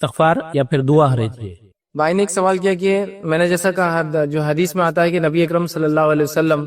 استغفار یا پھر دعا ہر چیز. بھائی نے ایک سوال کیا کہ میں نے جیسا کہا جو حدیث میں آتا ہے کہ نبی اکرم صلی اللہ علیہ وسلم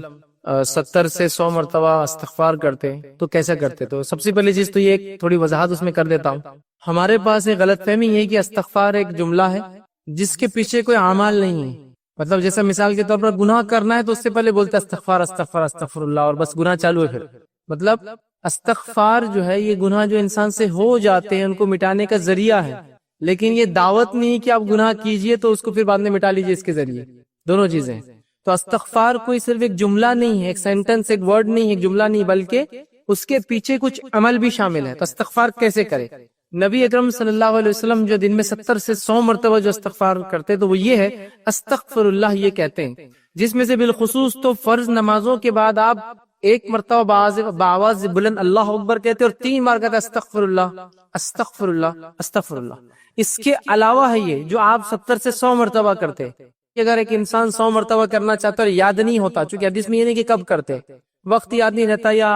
70 سے 100 مرتبہ استغفار کرتے تو کیسا کرتے؟ تو سب سے پہلی چیز تو یہ ایک تھوڑی وضاحت اس میں کر دیتا ہوں. ہمارے پاس ایک غلط فہمی ہے کہ استغفار ایک جملہ ہے جس کے پیچھے کوئی اعمال نہیں ہے. مطلب جیسا مثال کے طور پر گناہ کرنا ہے تو اس سے پہلے بولتے استغفار استغفار استغفر اللہ اور بس گناہ چالو ہے. پھر مطلب استغفار جو ہے یہ گناہ جو انسان سے ہو جاتے ہیں ان کو مٹانے کا ذریعہ ہے، لیکن یہ دعوت نہیں کہ آپ گناہ کیجئے تو اس کو پھر بعد میں مٹا لیجئے اس کے ذریعے. دونوں چیزیں. تو استغفار کوئی صرف ایک جملہ نہیں ہے، ایک سینٹنس، ایک ورڈ نہیں ہے، ایک جملہ نہیں، بلکہ اس کے پیچھے کچھ عمل بھی شامل ہے. تو استغفار کیسے کرے؟ نبی اکرم صلی اللہ علیہ وسلم جو دن میں 70 سے 100 مرتبہ جو استغفار کرتے تو وہ یہ ہے استغفر اللہ، یہ کہتے ہیں، جس میں سے بالخصوص تو فرض نمازوں کے بعد آپ ایک مرتبہ بآواز بلند اللہ اکبر کہتے اور 3 بار کہتے استغفر اللہ استغفر اللہ استغفر اللہ. اس کے علاوہ ہے یہ جو آپ 70 سے 100 مرتبہ کرتے. اگر ایک انسان 100 مرتبہ کرنا چاہتا ہے اور یاد نہیں ہوتا، چونکہ حدیث میں یہ نہیں کہ کب کرتے، وقت یاد نہیں رہتا یا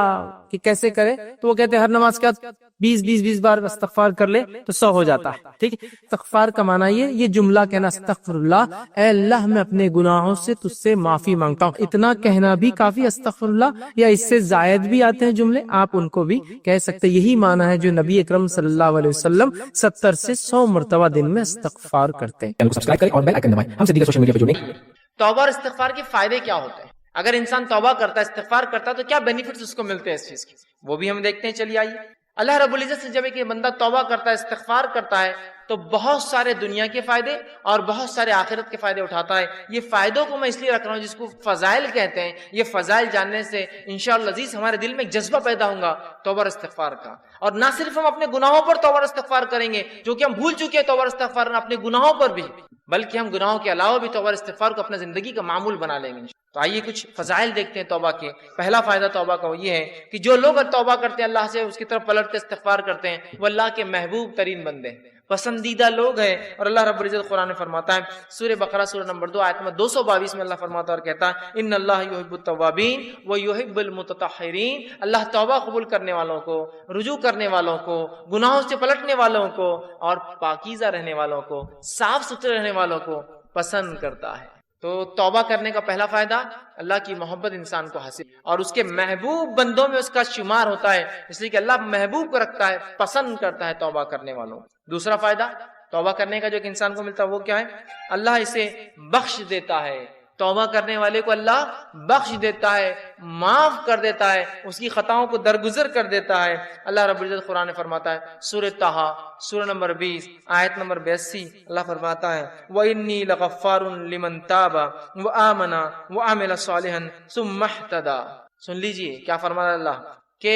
کہ کیسے کرے، تو وہ کہتے ہیں ہر نماز کے بعد 20 بار استغفار کر لے تو 100 ہو جاتا ہے. ٹھیک ہے. استغفار کا معنی یہ جملہ کہنا استغفر اللہ، اے اللہ میں اپنے گناہوں سے تجھ سے معافی مانگتا ہوں. اتنا کہنا بھی کافی استغفر اللہ، یا اس سے زائد بھی آتے ہیں جملے، آپ ان کو بھی کہہ سکتے. یہی معنی ہے جو نبی اکرم صلی اللہ علیہ وسلم 70 سے 100 مرتبہ دن میں استغفار کرتے ہیں. سبسکرائب کریں اور بیل آئیکن دبائیں. ہم سے دیگر سوشل میڈیا پر جڑیں. توبہ اور استغفار کے فائدے کیا ہوتے ہیں؟ اگر انسان توبہ کرتا ہے، استغفار کرتا ہے تو کیا بینیفٹس اس کو ملتے ہیں اس چیز کے، وہ بھی ہم دیکھتے ہیں. چلیے آئیے. اللہ رب العزت سے جب ایک بندہ توبہ کرتا ہے، استغفار کرتا ہے، تو بہت سارے دنیا کے فائدے اور بہت سارے آخرت کے فائدے اٹھاتا ہے. یہ فائدوں کو میں اس لیے رکھ رہا ہوں جس کو فضائل کہتے ہیں. یہ فضائل جاننے سے انشاءاللہ عزیز ہمارے دل میں ایک جذبہ پیدا ہوگا توبہ اور استغفار کا. اور نہ صرف ہم اپنے گناہوں پر توبہ اور استغفار کریں گے جو کہ ہم بھول چکے ہیں توبہ اور استغفار اپنے گناہوں پر بھی، بلکہ ہم گناہوں کے علاوہ بھی توبہ اور استغفار کو اپنے زندگی کا معمول بنا لیں گے. تو آئیے کچھ فضائل دیکھتے ہیں توبہ کے. پہلا فائدہ توبہ کا وہ یہ ہے کہ جو لوگ توبہ کرتے ہیں، اللہ سے اس کی طرف پلٹ کے استغفار کرتے ہیں، وہ اللہ کے محبوب ترین بندے ہیں، پسندیدہ لوگ ہیں. اور اللہ رب العزت قرآن میں فرماتا ہے سورہ بقرہ سورہ نمبر 2 آیت نمبر 222 میں اللہ فرماتا ہے اور کہتا ہے ان اللہ یحب التوابین و یحب المتطہرین. اللہ توبہ قبول کرنے والوں کو، رجوع کرنے والوں کو، گناہوں سے پلٹنے والوں کو اور پاکیزہ رہنے والوں کو، صاف ستھرے رہنے والوں کو پسند کرتا ہے. تو توبہ کرنے کا پہلا فائدہ اللہ کی محبت انسان کو حاصل اور اس کے محبوب بندوں میں اس کا شمار ہوتا ہے، اس لیے کہ اللہ محبوب کو رکھتا ہے، پسند کرتا ہے توبہ کرنے والوں. دوسرا فائدہ توبہ کرنے کا جو کہ انسان کو ملتا ہے وہ کیا ہے؟ اللہ اسے بخش دیتا ہے. توبہ کرنے والے کو اللہ بخش دیتا ہے، معاف کر دیتا ہے، اس کی خطاؤں کو درگزر کر دیتا ہے. اللہ رب العزت قرآن فرماتا ہے سورہ طٰہٰ سورہ نمبر 20 آیت نمبر 82 اللہ فرماتا ہے وَإِنِّي لَغَفَّارٌ لِمَن تَابَ وَآمَنَ وَعَمِلَ صَالِحًا ثُمَّ اهْتَدَىٰ. سن لیجئے کیا فرماتا اللہ کہ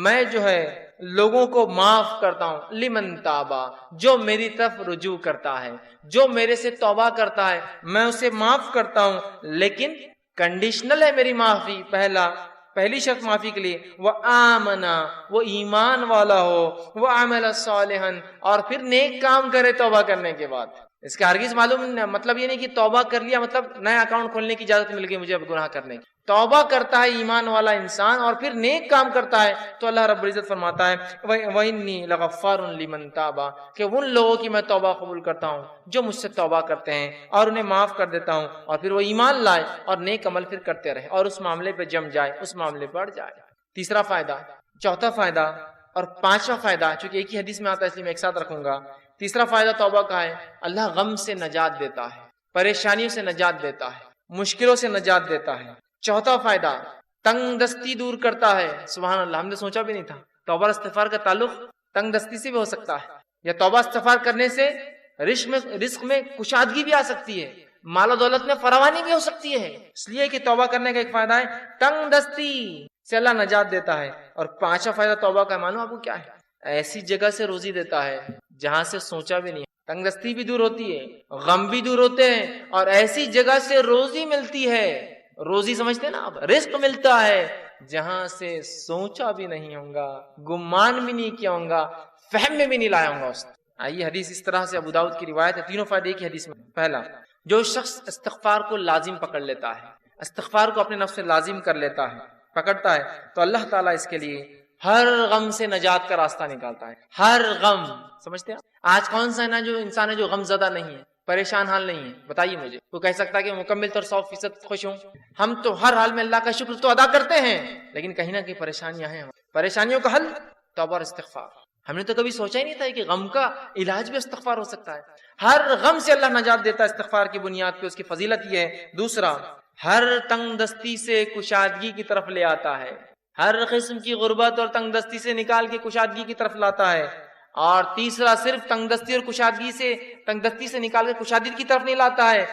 میں جو ہے لوگوں کو معاف کرتا ہوں، لمن تابا، جو میری طرف رجوع کرتا ہے، جو میرے سے توبہ کرتا ہے میں اسے معاف کرتا ہوں، لیکن کنڈیشنل ہے میری معافی. پہلی شرط معافی کے لیے وہ آمنا، وہ ایمان والا ہو، وہ عمل صالحا، اور پھر نیک کام کرے توبہ کرنے کے بعد. اس کا ہرگز معلوم مطلب یہ نہیں کہ توبہ کر لیا مطلب نیا اکاؤنٹ کھولنے کی اجازت مل گئی مجھے اب گناہ کرنے کی. توبہ کرتا ہے ایمان والا انسان اور پھر نیک کام کرتا ہے تو اللہ رب العزت فرماتا ہے وَإِنِّي لَغَفَّارٌ لِمَن تَابَ، کہ ان لوگوں کی میں توبہ قبول کرتا ہوں جو مجھ سے توبہ کرتے ہیں اور انہیں معاف کر دیتا ہوں اور پھر وہ ایمان لائے اور نیک عمل پھر کرتے رہے اور اس معاملے پہ جم جائے، اس معاملے پہ اڑ جائے. تیسرا فائدہ، چوتھا فائدہ اور پانچواں فائدہ چونکہ ایک ہی حدیث میں آتا ہے اس لیے میں ایک ساتھ رکھوں گا. تیسرا فائدہ توبہ کا ہے اللہ غم سے نجات دیتا ہے، پریشانیوں سے نجات دیتا ہے، مشکلوں سے نجات دیتا ہے. چوتھا فائدہ تنگ دستی دور کرتا ہے. سبحان اللہ، ہم نے سوچا بھی نہیں تھا توبہ استغفار کا تعلق تنگ دستی سے بھی ہو سکتا ہے، یا توبہ استغفار کرنے سے رزق میں کشادگی بھی آ سکتی ہے، مال و دولت میں فراوانی بھی ہو سکتی ہے. اس لیے کہ توبہ کرنے کا ایک فائدہ ہے تنگ دستی سے اللہ نجات دیتا ہے. اور پانچواں فائدہ توبہ کا معلوم آپ کو کیا ہے؟ ایسی جگہ سے روزی دیتا ہے جہاں سے سوچا بھی نہیں. تنگ دستی بھی دور ہوتی ہے، غم بھی دور ہوتے ہیں، اور ایسی جگہ سے روزی ملتی ہے. روزی سمجھتے ہیں نا آپ، رزق ملتا ہے جہاں سے سوچا بھی نہیں ہوگا، گمان بھی نہیں کیا ہوگا، فہم میں بھی نہیں لایا ہوگا اس. آئیے حدیث اس طرح سے ابو داؤد کی روایت ہے. تینوں فائدے ایک ہی حدیث میں. پہلا، جو شخص استغفار کو لازم پکڑ لیتا ہے، استغفار کو اپنے نفس سے لازم کر لیتا ہے، پکڑتا ہے، تو اللہ تعالیٰ اس کے لیے ہر غم سے نجات کا راستہ نکالتا ہے. ہر غم، سمجھتے ہیں آج کون سا ہے نا جو انسان ہے جو غم زدہ نہیں ہے، پریشان حال نہیں ہے؟ بتائیے مجھے. وہ کہہ سکتا ہے کہ مکمل طور 100% خوش ہوں؟ ہم تو ہر حال میں اللہ کا شکر تو ادا کرتے ہیں، لیکن کہیں نہ کہیں پریشانیاں ہیں. پریشانیوں کا حل توبہ اور استغفار. ہم نے تو کبھی سوچا ہی نہیں تھا کہ غم کا علاج بھی استغفار ہو سکتا ہے. ہر غم سے اللہ نجات دیتا ہے استغفار کی بنیاد پہ. اس کی فضیلت یہ ہے. دوسرا، ہر تنگ دستی سے کشادگی کی طرف لے آتا ہے. ہر قسم کی غربت اور تنگ دستی سے نکال کے کشادگی کی طرف لاتا ہے. اور تیسرا، صرف تنگ دستی اور تنگ دستی سے نکال کے کشادگی کی طرف نہیں لاتا ہے،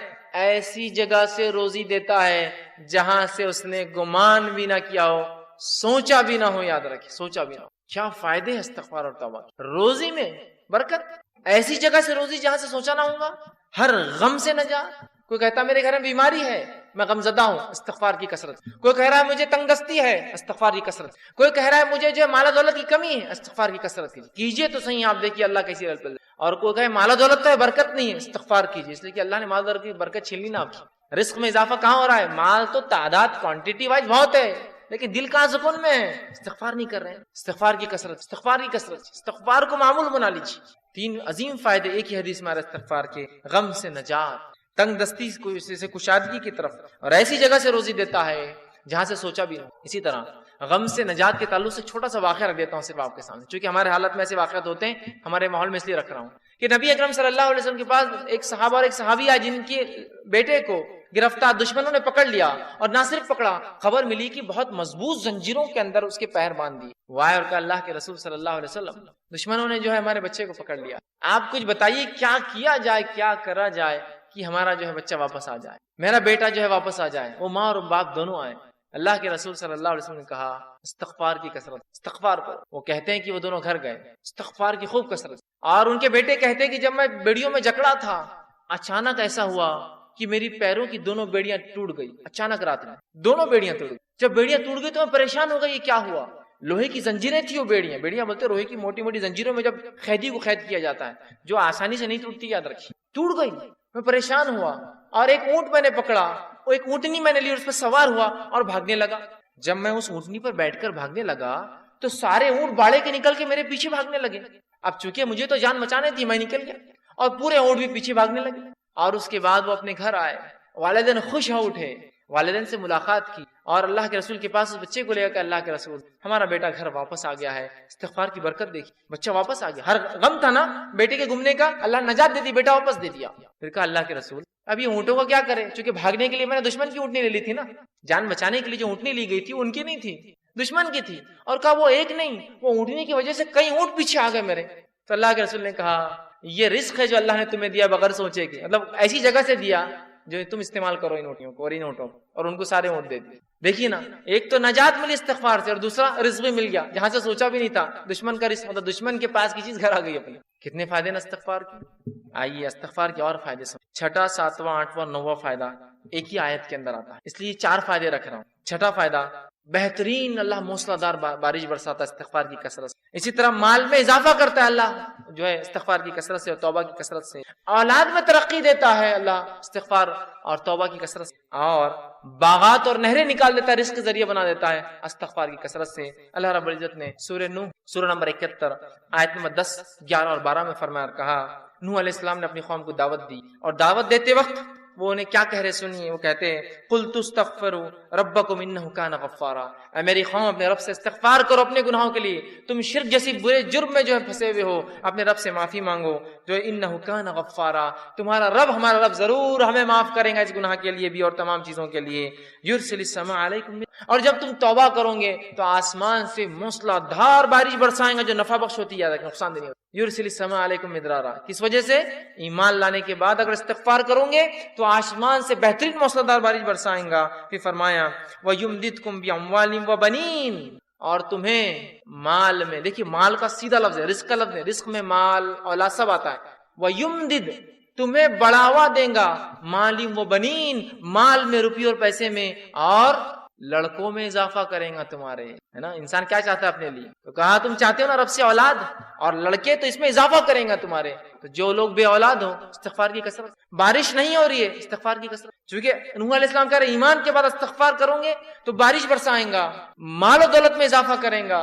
ایسی جگہ سے روزی دیتا ہے جہاں سے اس نے گمان بھی نہ کیا ہو، سوچا بھی نہ ہو. یاد رکھیں، سوچا بھی نہ ہو. کیا فائدے ہیں استغفار اور توبہ. روزی میں برکت، ایسی جگہ سے روزی جہاں سے سوچا نہ ہوگا. ہر غم سے نجات. کوئی کہتا میرے گھر میں بیماری ہے، میں غم زدہ ہوں، استغفار کی کثرت. کوئی کہہ رہا ہے مجھے تنگ دستی ہے، استغفار کی کثرت. کوئی کہہ رہا ہے مجھے جو مال و دولت کی کمی ہے، استغفار کی کثرت کیجیے تو صحیح. آپ دیکھیے اللہ کیسی رحمت ہے. اور کوئی کہے مال و دولت تو ہے، برکت نہیں ہے، استغفار کیجیے، اس لیے کہ اللہ نے مال و دولت کی برکت چھین لی نا آپ کی. رزق میں اضافہ کہاں ہو رہا ہے؟ مال تو تعداد کوانٹٹی وائز بہت ہے، لیکن دل کہاں سکون میں ہے؟ استغفار نہیں کر رہے ہیں. استغفار کی کثرت، استغفار کی کثرت، استغفار کو معمول بنا لیجیے. 3 عظیم فائدے ایک ہی حدیث میں آ رہا ہے استغفار کے. غم سے نجات، تنگ دستی سے کشادگی کی طرف، اور ایسی جگہ سے روزی دیتا ہے جہاں سے سوچا بھی نہ. اسی طرح غم سے نجات کے تعلق سے چھوٹا سا واقعہ رکھ دیتا ہوں صرف آپ کے سامنے، چونکہ ہمارے حالت میں ایسے واقعات ہوتے ہیں، ہمارے ماحول میں اس لیے رکھ رہا ہوں کہ نبی اکرم صلی اللہ علیہ وسلم کے پاس ایک صحابہ اور ایک صحابی آئے جن کے بیٹے کو گرفتار دشمنوں نے پکڑ لیا. اور نہ صرف پکڑا، خبر ملی کہ بہت مضبوط زنجیروں کے اندر اس کے پیر باندھ دیے. وائے اور کہا اللہ کے رسول صلی اللہ علیہ وسلم، دشمنوں نے جو ہے ہمارے بچے کو پکڑ لیا، آپ کچھ بتائیے کیا کیا جائے، کیا کرا جائے کہ ہمارا جو ہے بچہ واپس آ جائے، میرا بیٹا جو ہے واپس آ جائے، وہ ماں اور باپ دونوں آئے. اللہ کے رسول صلی اللہ علیہ وسلم نے کہا استغفار کی کثرت، استغفار کرو. وہ کہتے ہیں کہ وہ دونوں گھر گئے، استغفار کی خوب کثرت. اور ان کے بیٹے کہتے ہیں کہ جب میں بیڑیوں میں جکڑا تھا، اچانک ایسا ہوا کہ میری پیروں کی دونوں بیڑیاں ٹوٹ گئی. اچانک رات میں دونوں بیڑیاں ٹوٹ گئی. جب بیڑیاں ٹوٹ گئی تو میں پریشان ہو گئی، یہ کیا ہوا؟ لوہے کی زنجیریں تھی وہ بیڑیاں بولتے لوہے کی موٹی موٹی زنجیروں میں جب قیدی کو قید کیا جاتا ہے جو آسانی سے نہیں ٹوٹتی، یاد رکھیے. ٹوٹ گئی، میں پریشان ہوا. اور ایک اونٹ میں نے پکڑا، وہ ایک اونٹنی میں نے لی، اس پر سوار ہوا اور بھاگنے لگا. جب میں اس اونٹنی پر بیٹھ کر بھاگنے لگا تو سارے اونٹ باڑے کے نکل کے میرے پیچھے بھاگنے لگے. اب چونکہ مجھے تو جان بچانے تھی، میں نکل گیا اور پورے اونٹ بھی پیچھے بھاگنے لگے. اور اس کے بعد وہ اپنے گھر آئے، والدین خوش ہو اٹھے، والدین سے ملاقات کی اور اللہ کے رسول کے پاس اس بچے کو لے کر اللہ کے رسول ہمارا بیٹا گھر واپس آ گیا ہے. استغفار کی برکت دیکھی، بچہ واپس آ گیا. ہر غم تھا نا بیٹے کے گمنے کا، اللہ نجات دیتی، بیٹا واپس دے دیا. پھر کہا اللہ کے رسول اب یہ اونٹوں کو کیا کرے؟ چونکہ بھاگنے کے لیے میں نے دشمن کی اونٹنی لے لی تھی نا، جان بچانے کے لیے جو اونٹنی لی گئی تھی ان کی نہیں تھی، دشمن کی تھی. اور کہا وہ ایک نہیں، وہ اونٹنی کی وجہ سے کئی اونٹ پیچھے آ گئے میرے. تو اللہ کے رسول نے کہا یہ رزق ہے جو اللہ نے تمہیں دیا بغیر سوچے کہ، مطلب ایسی جگہ سے دیا جو تم استعمال کرو ان اونٹیوں کو اور ان اونٹوں کو، اور ان کو سارے اونٹ دے دیے. دیکھیے نا، ایک تو نجات ملی استغفار سے، اور دوسرا رزق بھی مل گیا جہاں سے سوچا بھی نہیں تھا. دشمن کا رزق، مطلب دشمن کے پاس کی چیز گھر آ گئی اپنے. کتنے فائدے نا استغفار کے. آئیے استغفار کے اور فائدے سن. 6، 7، 8 اور 9 فائدہ ایک ہی آیت کے اندر آتا ہے، اس لیے 4 فائدے رکھ رہا ہوں. 6 فائدہ، بہترین اللہ موسلا دار بارش برساتا ہے استغفار کی کثرت سے. اسی طرح مال میں اضافہ کرتا ہے اللہ جو ہے استغفار کی کثرت سے اور توبہ کی کثرت سے. اولاد میں ترقی دیتا ہے اللہ استغفار اور توبہ کی کثرت سے. اور باغات اور نہریں نکال دیتا ہے، رزق کے ذریعے بنا دیتا ہے استغفار کی کثرت سے. اللہ رب العزت نے سورہ نوح سورہ نمبر 71 آیت نمبر 10، 11 اور 12 میں فرمایا اور کہا نوح علیہ السلام نے اپنی قوم کو دعوت دی، اور دعوت دیتے وقت وہ انہیں کیا کہہ رہے سنیے. وہ کہتے ہیں قلت استغفروا ربکم انہ کان غفارا، اے میری قوم اپنے رب سے استغفار کرو اپنے گناہوں کے لیے، تم شرک جیسی برے جرم میں جو ہے پھنسے ہوئے ہو، اپنے رب سے معافی مانگو جو انہ کان غفارا، تمہارا رب ہمارا رب ضرور ہمیں معاف کرے گا اس گناہ کے لیے بھی اور تمام چیزوں کے لیے. یرسل السماء علیکم، اور جب تم توبہ کرو گے تو آسمان سے موسلا دھار بارش برسائیں گا جو نفع بخش ہوتی ہے، نقصان دہ نہیں ہوتی. یرسل السماء علیکم مدرارا، کس وجہ سے؟ ایمان لانے کے بعد اگر استغفار کرو گے تو آسمان سے بہترین موسلا دھار بارش برسائیں گا. پھر فرمایا وَيُمْدِدْكُمْ بِأَمْوَالٍ وَبَنِينَ، اور تمہیں مال میں، دیکھیے مال کا سیدھا لفظ ہے، رزق کا لفظ ہے، رزق میں مال اولاد سب آتا ہے. وَيُمْدِدْ، تمہیں بڑھاوا دیں گا، مَالٍ وَبَنِينَ، مال میں، روپیے اور پیسے میں، اور لڑکوں میں اضافہ کریں گا تمہارے، ہے نا. انسان کیا چاہتا ہے اپنے لیے؟ تو کہا تم چاہتے ہو نا رب سے اولاد اور لڑکے، تو اس میں اضافہ کریں گا تمہارے. تو جو لوگ بے اولاد ہو استغفار کی کثرت، بارش نہیں ہو رہی ہے استغفار کی کثرت، چونکہ نوح علیہ السلام کہہ رہے ایمان کے بعد استغفار کرو گے تو بارش برسائیں گا، مال و دولت میں اضافہ کریں گا،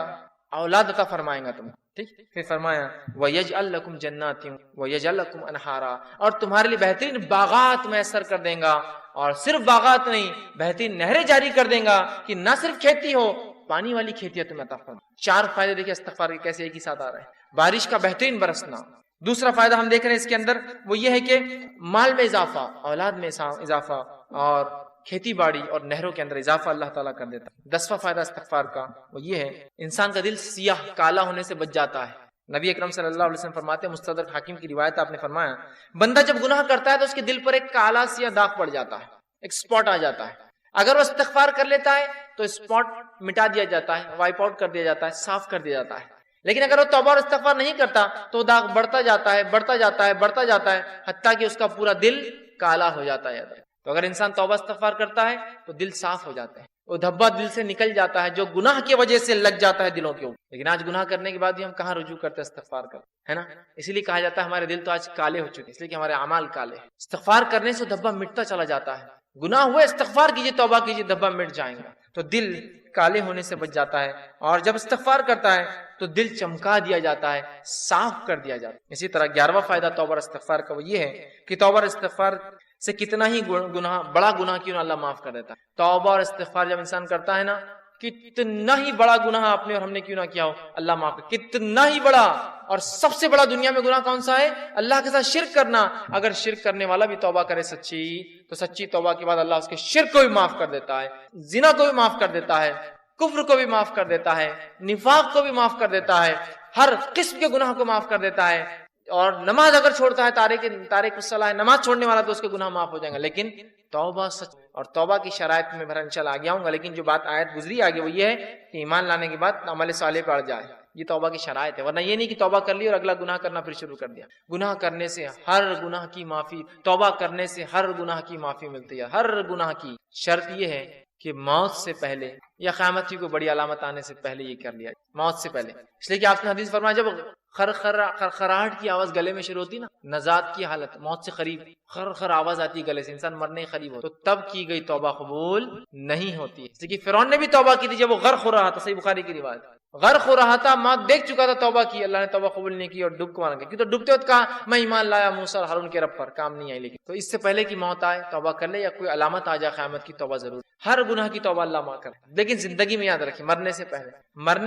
اولاد عطا فرمائے گا تم. ٹھیک. پھر فرمایا وَيَجْعَلْ لَكُمْ جَنَّاتٍ وَيَجْعَلْ لَكُمْ أَنْهَارًا, اور تمہارے لیے بہترین باغات میسر کر دیں گا, اور صرف باغات نہیں بہترین نہریں جاری کر دیں گا کہ نہ صرف کھیتی ہو, پانی والی کھیتی تمہیں عطا فرمائے. 4 فائدے دیکھیں استغفار کے کیسے ایک ہی ساتھ آ رہے ہیں. بارش کا بہترین برسنا. دوسرا فائدہ ہم دیکھ رہے ہیں اس کے اندر وہ یہ ہے کہ مال میں اضافہ, اولاد میں اضافہ, اور کھیتی باڑی اور نہروں کے اندر اضافہ اللہ تعالیٰ کر دیتا ہے. 10واں فائدہ استغفار کا وہ یہ ہے انسان کا دل سیاہ کالا ہونے سے بچ جاتا ہے. نبی اکرم صلی اللہ علیہ وسلم فرماتے ہیں, مستدرک حاکم کی روایت آپ نے فرمایا, بندہ جب گناہ کرتا ہے تو اس کے دل پر ایک کالا سیاہ داغ پڑ جاتا ہے, ایک اسپاٹ آ جاتا ہے. اگر وہ استغفار کر لیتا ہے تو اسپاٹ مٹا دیا جاتا ہے, وائپ آؤٹ کر دیا جاتا ہے, صاف کر دیا جاتا ہے. لیکن اگر وہ توبہ اور استغفار نہیں کرتا تو داغ بڑھتا جاتا ہے, بڑھتا جاتا ہے, بڑھتا جاتا ہے, حتیٰ کہ اس کا پورا دل کالا ہو جاتا ہے. تو اگر انسان توبہ استغفار کرتا ہے تو دل صاف ہو جاتا ہے, وہ دھبا دل سے نکل جاتا ہے جو گناہ کی وجہ سے لگ جاتا ہے دلوں کے اوپر. لیکن آج گناہ کرنے کے بعد بھی ہم کہاں رجوع کرتے ہیں استغفار کرتے ہے نا. اسی لیے کہا جاتا ہے ہمارے دل تو آج کالے ہو چکے ہیں, اس لیے کہ ہمارے اعمال کالے ہیں. استغفار کرنے سے دھبا مٹتا چلا جاتا ہے. گناہ ہوئے استغفار کیجیے, توبہ کیجیے, دھبا مٹ جائیں گا. تو دل کالے ہونے سے بچ جاتا ہے, اور جب استغفار کرتا ہے تو دل چمکا دیا جاتا ہے, صاف کر دیا جاتا ہے. اسی طرح 11واں فائدہ توبہ اور استغفار کا وہ یہ ہے کہ توبہ اور استغفار سے کتنا ہی گناہ, بڑا گناہ کیوں نہ اللہ معاف کر دیتا ہے. توبہ اور استغفار جب انسان کرتا ہے نا, کتنا ہی بڑا گناہ آپ نے اور ہم نے کیوں نہ کیا ہو, اللہ معاف کر. کتنا ہی بڑا, اور سب سے بڑا دنیا میں گناہ کون سا ہے؟ اللہ کے ساتھ شرک کرنا. اگر شرک کرنے والا بھی توبہ کرے سچی, تو سچی توبہ کے بعد اللہ اس کے شرک کو بھی معاف کر دیتا ہے, زنا کو بھی معاف کر دیتا ہے, کفر کو بھی معاف کر دیتا ہے, نفاق کو بھی معاف کر دیتا ہے, ہر قسم کے گناہ کو معاف کر دیتا ہے. اور نماز اگر چھوڑتا ہے, تارک الصلاۃ, نماز چھوڑنے والا, تو اس کے گناہ معاف ہو جائیں گے. لیکن توبہ سچ, اور توبہ کی شرائط میں بھر انشاءاللہ آگے آؤں گا. لیکن جو بات آیت گزری آگے وہ یہ ہے کہ ایمان لانے کے بعد عمل صالح پڑ جائے, یہ توبہ کی شرائط ہے. ورنہ یہ نہیں کہ توبہ کر لی اور اگلا گناہ کرنا پھر شروع کر دیا. گناہ کرنے سے ہر گناہ کی معافی, توبہ کرنے سے ہر گناہ کی معافی ملتی ہے. ہر گناہ کی شرط یہ ہے کہ موت سے پہلے یا قیامت کی کوئی بڑی علامت آنے سے پہلے یہ کر لیا, موت سے پہلے. اس لیے کہ آپ نے حدیث فرمایا جب خرخراہٹ کی آواز گلے میں شروع ہوتی نا, نزات کی حالت, موت سے قریب خر آواز آتی گلے سے, انسان مرنے قریب ہو, تو تب کی گئی توبہ قبول نہیں ہوتی ہے. جیسے کہ فرعون نے بھی توبہ کی تھی جب وہ غرق ہو رہا تھا, صحیح بخاری کی روایت, غرق ہو رہا تھا, موت دیکھ چکا تھا, توبہ کی, اللہ نے توبہ قبول نہیں کی اور ڈوب کو مارا گیا. کیوں؟ تو ڈوبتے وقت کہا میں ایمان لایا موسیٰ اور ہارون کے رب پر, کام نہیں آئی. لیکن تو اس سے پہلے کی موت آئے توبہ کر لے, یا کوئی علامت آ جائے قیامت کی, توبہ ضرور. ہر گناہ کی توبہ اللہ معاف کرتا ہے. لیکن زندگی میں یاد رکھیں, مرنے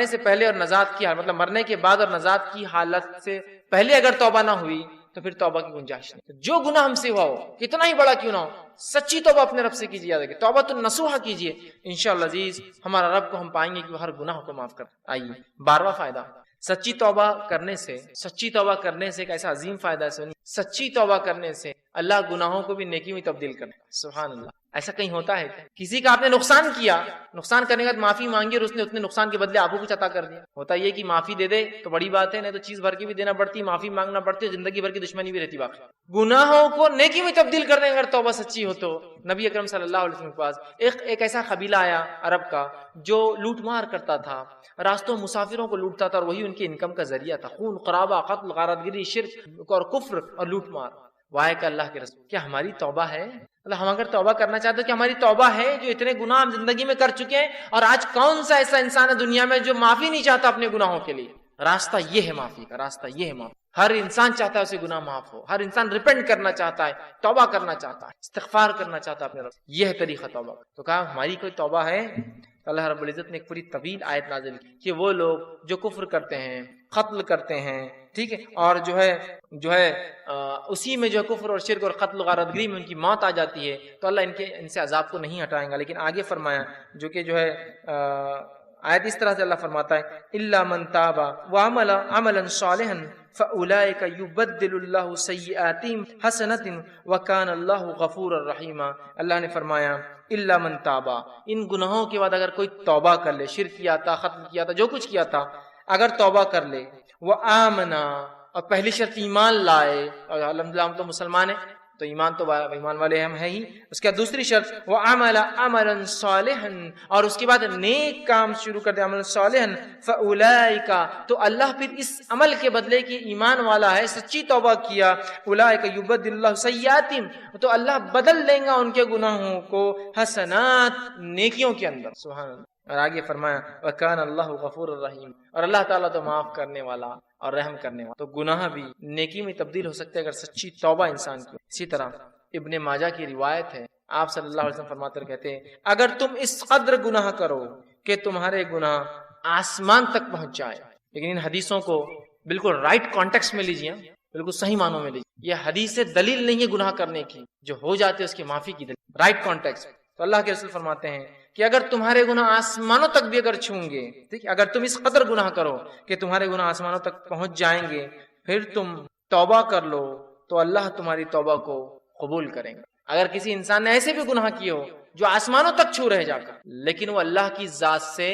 سے پہلے اور نجات کی حالت, مطلب مرنے کے بعد اور نجات کی حالت سے پہلے اگر توبہ نہ ہوئی تو پھر توبہ کی گنجائش نہیں. جو گناہ ہم سے ہوا ہو, کتنا ہی بڑا کیوں نہ ہو, سچی توبہ اپنے رب سے کیجیے. یاد رکھیں, توبہ تو نصوحہ کیجیے, انشاءاللہ عزیز ہمارا رب کو ہم پائیں گے کہ وہ ہر گناہ کو معاف کر. آئیے 12واں فائدہ, سچی توبہ کرنے سے ایک ایسا عظیم فائدہ ہے. سچی توبہ کرنے سے اللہ گناہوں کو بھی نیکی میں تبدیل کرے. سبحان اللہ. ایسا کہیں ہوتا ہے کیا؟ کسی کا آپ نے نقصان کیا, نقصان کرنے کے بعد معافی مانگی اور اس نے اتنے نقصان کے بدلے آپ کو کچھ عطا کر دیا. ہوتا یہ کہ معافی دے دے تو بڑی بات ہے, نہیں تو چیز بھر کی بھی دینا پڑتی, معافی مانگنا پڑتی, زندگی بھر کی دشمنی بھی رہتی. باقی گناہوں کو نیکی میں تبدیل کرنے اگر توبہ سچی ہو تو. نبی اکرم صلی اللہ علیہ وسلم کے پاس ایک ایسا قبیلہ آیا عرب کا جو لوٹ مار کرتا تھا, راستوں مسافروں کو لوٹتا تھا, اور وہی ان کے انکم کا ذریعہ تھا. خون خرابہ, قتل, غارت گری, شرک اور کفر اور لوٹ مار. وائے کہ اللہ کے رسول, کیا ہماری توبہ ہے؟ اللہ, ہم اگر توبہ کرنا چاہتے ہیں کہ ہماری توبہ ہے, جو اتنے گناہ ہم زندگی میں کر چکے ہیں, اور آج کون سا ایسا انسان ہے دنیا میں جو معافی نہیں چاہتا اپنے گناہوں کے لیے؟ راستہ یہ ہے معافی کا, راستہ یہ ہے معافی. ہر انسان چاہتا ہے اسے گناہ معاف ہو, ہر انسان ریپینٹ کرنا چاہتا ہے, توبہ کرنا چاہتا ہے, استغفار کرنا چاہتا ہے اپنے رب. یہ ہے طریقہ توبہ. تو کہا ہماری کوئی توبہ ہے؟ اللہ رب العزت نے ایک پوری طویل آیت نازل کی کہ وہ لوگ جو کفر کرتے ہیں, قتل کرتے ہیں, ٹھیک ہے, اور جو ہے اسی میں جو ہے کفر اور شرک اور قتل و غارت گری میں ان کی موت آ جاتی ہے, تو اللہ ان سے عذاب کو نہیں ہٹائیں گا. لیکن آگے فرمایا جو کہ جو ہے آیت اس طرح سے اللہ فرماتا ہے, الا من تاب وعمل عملا صالحا فاولئک یبدل اللہ سیئاتہم حسنات وکان اللہ غفورا رحیما. اللہ نے فرمایا الا من تابا, ان گناہوں کے بعد اگر کوئی توبہ کر لے, شرک کیا تھا, قتل کیا تھا, جو کچھ کیا تھا, اگر توبہ کر لے, وہ آمنا, اور پہلی شرط ایمان لائے, اور الحمدللہ ہم تو مسلمان ہیں تو ایمان تو ایمان والے ہم ہیں ہی. اس کے بعد دوسری شرط وہ عمل عملا صالحا, اور اس کے بعد نیک کام شروع کر دے, عمل صالحا, فاولئک, تو اللہ پھر اس عمل کے بدلے کی ایمان والا ہے, سچی توبہ کیا, اولئک یبدل اللہ سیئاتہم, تو اللہ بدل دیں گا ان کے گناہوں کو حسنات, نیکیوں کے اندر. سبحان اللہ. اور آگے فرمایا وَكَانَ اللَّهُ غَفُورًا الرحیم، اور اللہ تعالیٰ تو معاف کرنے والا اور رحم کرنے والا۔ تو گناہ بھی نیکی میں تبدیل ہو سکتے ہیں اگر سچی توبہ انسان کی۔ اسی طرح ابن ماجہ کی روایت ہے، آپ صلی اللہ علیہ وسلم فرماتے اور کہتے ہیں اگر تم اس قدر گناہ کرو کہ تمہارے گناہ آسمان تک پہنچ جائے، لیکن ان حدیثوں کو بالکل رائٹ کانٹیکس میں لیجیے، بالکل صحیح معنوں میں لیجیے، یہ حدیث سے دلیل نہیں ہے گناہ کرنے کی، جو ہو جاتے اس کی معافی کی دلیل، رائٹ کانٹیکس۔ تو اللہ کے رسول فرماتے ہیں کہ اگر تمہارے گناہ آسمانوں تک بھی اگر چھوں گے، ٹھیک، اگر تم اس قدر گناہ کرو کہ تمہارے گناہ آسمانوں تک پہنچ جائیں گے، پھر تم توبہ کر لو تو اللہ تمہاری توبہ کو قبول کریں گے۔ اگر کسی انسان نے ایسے بھی گناہ کیے ہو جو آسمانوں تک چھو رہے جا کر، لیکن وہ اللہ کی ذات سے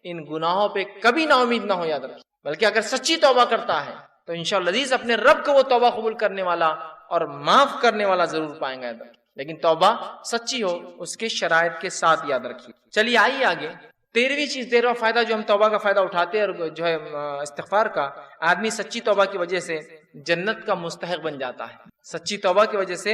ان گناہوں پہ کبھی نا امید نہ ہو، یاد رکھیں، بلکہ اگر سچی توبہ کرتا ہے تو انشاءاللہ عزیز اپنے رب کو وہ توبہ قبول کرنے والا اور معاف کرنے والا ضرور پائیں گا، یاد رکھیں، لیکن توبہ سچی ہو، اس کے شرائط کے ساتھ، یاد رکھیے۔ چلیے آئیے آگے، 13ویں چیز، 13واں فائدہ جو ہم توبہ کا فائدہ اٹھاتے ہیں اور جو ہے استغفار کا، آدمی سچی توبہ کی وجہ سے جنت کا مستحق بن جاتا ہے، سچی توبہ کی وجہ سے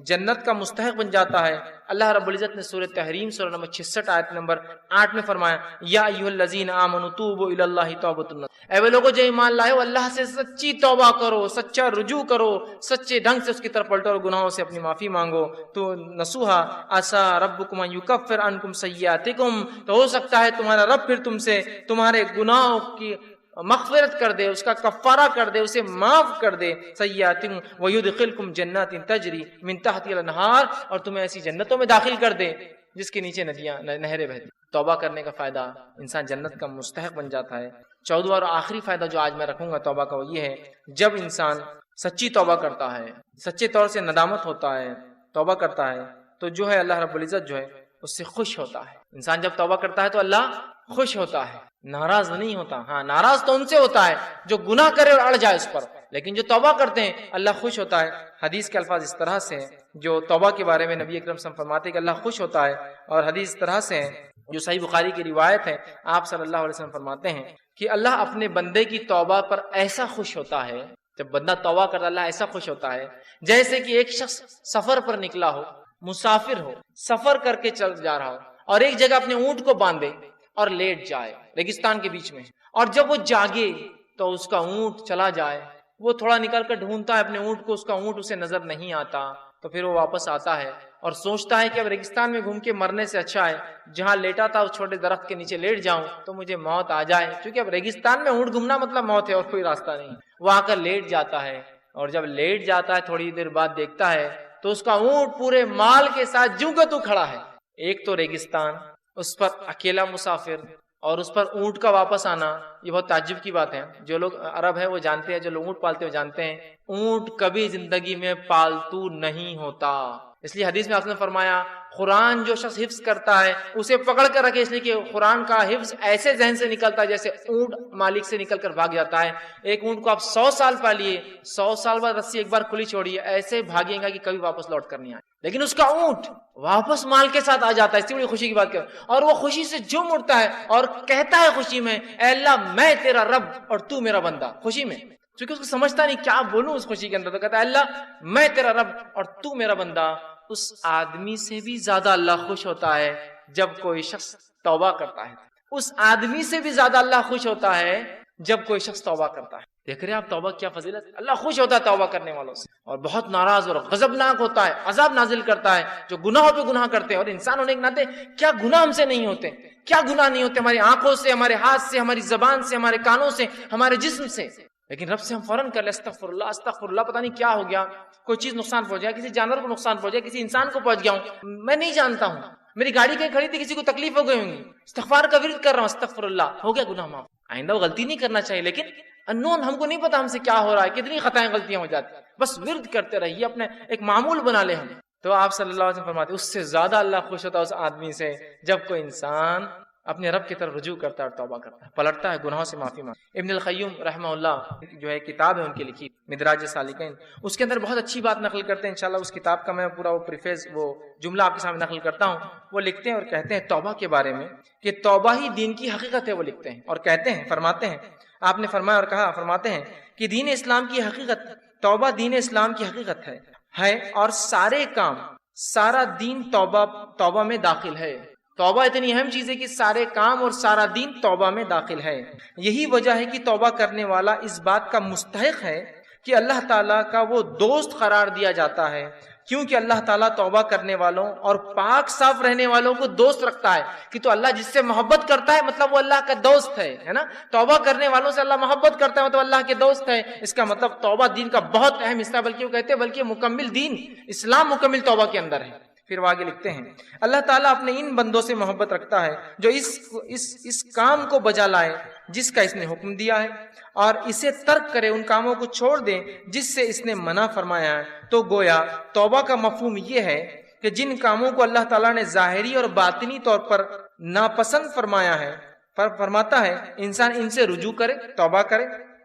جنت کا مستحق بن جاتا ہے۔ اللہ رب العزت نے سورہ تحریم سورہ نمبر 66 آیت نمبر 8 میں فرمایا یا ایھا الذین آمنوا توبوا الی اللہ توبۃ نصوحا، اے وہ لوگو جو ایمان لائے ہو اللہ سے سچی توبہ کرو، سچا رجوع کرو، سچے ڈھنگ سے اس کی طرف پلٹو اور گناہوں سے اپنی معافی مانگو، تو نصوحا عسى ربکم ان یکفر عنکم سیئاتکم، تو ہو سکتا ہے تمہارا رب پھر تم سے تمہارے گناہوں کی مغفرت کر دے، اس کا کفارہ کر دے، اسے معاف کر دے، سیئاتکم ویدخلکم جنات تجری من تحتها الانہار، اور تمہیں ایسی جنتوں میں داخل کر دے جس کے نیچے ندیاں نہریں بہتی۔ توبہ کرنے کا فائدہ، انسان جنت کا مستحق بن جاتا ہے۔ 14واں اور آخری فائدہ جو آج میں رکھوں گا توبہ کا، وہ یہ ہے جب انسان سچی توبہ کرتا ہے، سچے طور سے ندامت ہوتا ہے، توبہ کرتا ہے، تو جو ہے اللہ رب العزت جو ہے اس سے خوش ہوتا ہے۔ انسان جب توبہ کرتا ہے تو اللہ خوش ہوتا ہے، ناراض نہیں ہوتا۔ ہاں، ناراض تو ان سے ہوتا ہے جو گناہ کرے اور اڑ جائے اس پر، لیکن جو توبہ کرتے ہیں اللہ خوش ہوتا ہے۔ حدیث کے الفاظ اس طرح سے ہیں جو توبہ کے بارے میں نبی اکرم صلی اللہ علیہ وسلم فرماتے ہیں کہ اللہ خوش ہوتا ہے، اور حدیث اس طرح سے ہیں جو صحیح بخاری کی روایت ہے، آپ صلی اللہ علیہ وسلم فرماتے ہیں کہ اللہ اپنے بندے کی توبہ پر ایسا خوش ہوتا ہے، جب بندہ توبہ کرتا اللہ ایسا خوش ہوتا ہے جیسے کہ ایک شخص سفر پر نکلا ہو، مسافر ہو، سفر کر کے چل جا رہا ہو، اور ایک جگہ اپنے اونٹ کو باندھے اور لیٹ جائے ریگستان کے بیچ میں، اور جب وہ جاگے تو اس کا اونٹ چلا جائے، وہ تھوڑا نکل کر ڈھونڈتا ہے اپنے اونٹ کو، اس کا اونٹ اسے نظر نہیں آتا، تو پھر وہ واپس آتا ہے اور سوچتا ہے کہ اب ریگستان میں گھوم کے مرنے سے اچھا ہے جہاں لیٹا تھا اس چھوٹے درخت کے نیچے لیٹ جاؤں تو مجھے موت آ جائے، کیونکہ اب ریگستان میں اونٹ گھومنا مطلب موت ہے اور کوئی راستہ نہیں۔ وہ آ کر لیٹ جاتا ہے، اور جب لیٹ جاتا ہے تھوڑی دیر بعد دیکھتا ہے تو اس کا اونٹ پورے مال کے ساتھ جوں کا تو کھڑا ہے۔ ایک تو ریگستان، اس پر اکیلا مسافر، اور اس پر اونٹ کا واپس آنا، یہ بہت تعجب کی بات ہے۔ جو لوگ عرب ہیں وہ جانتے ہیں، جو لوگ اونٹ پالتے ہیں وہ جانتے ہیں اونٹ کبھی زندگی میں پالتو نہیں ہوتا، اس لیے حدیث میں آپ نے فرمایا قرآن جو شخص حفظ کرتا ہے اسے پکڑ کر رکھے، اس لیے کہ قرآن کا حفظ ایسے ذہن سے نکلتا ہے جیسے اونٹ مالک سے نکل کر بھاگ جاتا ہے۔ ایک اونٹ کو آپ 100 سال پالیے، 100 سال بعد رسی ایک بار کھلی چھوڑیے، ایسے بھاگے گا کہ کبھی واپس لوٹ کر نہیں آئے، لیکن اس کا اونٹ واپس مال کے ساتھ آ جاتا ہے۔ اس سے بڑی خوشی کی بات کر، اور وہ خوشی سے جھوم اٹھتا ہے اور کہتا ہے خوشی میں اے اللہ میں تیرا رب اور تو میرا بندہ، خوشی میں، کیونکہ اس کو سمجھتا نہیں کیا بولوں اس خوشی کے اندر، تو کہتا ہے اللہ میں تیرا رب اور تو میرا بندہ۔ اس آدمی سے بھی زیادہ اللہ خوش ہوتا ہے جب کوئی شخص توبہ کرتا ہے، اس آدمی سے بھی زیادہ اللہ خوش ہوتا ہے جب کوئی شخص توبہ کرتا ہے۔ دیکھ رہے ہیں آپ توبہ کیا فضیلت، اللہ خوش ہوتا ہے توبہ کرنے والوں سے، اور بہت ناراض اور غضبناک ہوتا ہے، عذاب نازل کرتا ہے جو گناہوں پہ گناہ کرتے ہیں۔ اور انسان ہونے کے ناطے کیا گناہ ہم سے نہیں ہوتے، کیا گناہ نہیں ہوتے ہماری آنکھوں سے، ہمارے ہاتھ سے، ہماری زبان سے، ہمارے کانوں سے، ہمارے جسم سے، لیکن رب سے ہم فوراً کر لیں استغفر اللہ استغفر اللہ، پتہ نہیں کیا ہو گیا، کوئی چیز نقصان پہنچ گیا، کسی جانور کو نقصان پہنچ گیا، کسی انسان کو پہنچ گیا ہوں، میں نہیں جانتا ہوں، میری گاڑی کہیں کھڑی تھی کسی کو تکلیف ہو گئی ہوں گی، استغفار کا ورد کر رہا ہوں استغفر اللہ، ہو گیا گناہ معاف۔ آئندہ وہ غلطی نہیں کرنا چاہیے، لیکن انون ہم کو نہیں پتا ہم سے کیا ہو رہا ہے، کتنی خطائیں غلطیاں ہو جاتی ہیں، بس ورد کرتے رہیے، اپنے ایک معمول بنا لے ہم۔ تو آپ صلی اللہ علیہ وسلم فرماتے ہیں اس سے زیادہ اللہ خوش ہوتا ہے اس آدمی سے جب کوئی انسان اپنے رب کی طرف رجوع کرتا ہے اور توبہ کرتا ہے، پلٹتا ہے، گناہوں سے معافی مانگتا ہے۔ ابن القیم رحمہ اللہ جو ہے کتاب ہے ان کی لکھی مدراج سالکین، اس کے اندر بہت اچھی بات نقل کرتے ہیں، انشاءاللہ اس کتاب کا میں پورا وہ پریفیس وہ جملہ آپ کے سامنے نقل کرتا ہوں۔ وہ لکھتے ہیں اور کہتے ہیں توبہ کے بارے میں کہ توبہ ہی دین کی حقیقت ہے، وہ لکھتے ہیں اور کہتے ہیں، فرماتے ہیں، آپ نے فرمایا اور کہا، فرماتے ہیں کہ دین اسلام کی حقیقت، توبہ دین اسلام کی حقیقت ہے اور سارے کام، سارا دین توبہ میں داخل ہے۔ توبہ اتنی اہم چیز ہے کہ سارے کام اور سارا دین توبہ میں داخل ہے. یہی وجہ ہے کہ توبہ کرنے والا اس بات کا مستحق ہے کہ اللہ تعالیٰ کا وہ دوست قرار دیا جاتا ہے، کیونکہ اللہ تعالیٰ توبہ کرنے والوں اور پاک صاف رہنے والوں کو دوست رکھتا ہے. کہ تو اللہ جس سے محبت کرتا ہے مطلب وہ اللہ کا دوست ہے نا. توبہ کرنے والوں سے اللہ محبت کرتا ہے مطلب اللہ کے دوست ہے. اس کا مطلب توبہ دین کا بہت اہم حصہ، بلکہ وہ کہتے ہیں بلکہ مکمل دین اسلام مکمل توبہ کے اندر ہے. پھر وہ آگے لکھتے ہیں اللہ تعالیٰ اپنے ان بندوں سے محبت رکھتا ہے جو اس کام کو بجا لائے جس کا اس نے حکم دیا ہے، اور اسے ترک کرے، ان کاموں کو چھوڑ دیں جس سے اس نے منع فرمایا ہے. تو گویا توبہ کا مفہوم یہ ہے کہ جن کاموں کو اللہ تعالیٰ نے ظاہری اور باطنی طور پر ناپسند فرماتا ہے انسان ان سے رجوع کرے، توبہ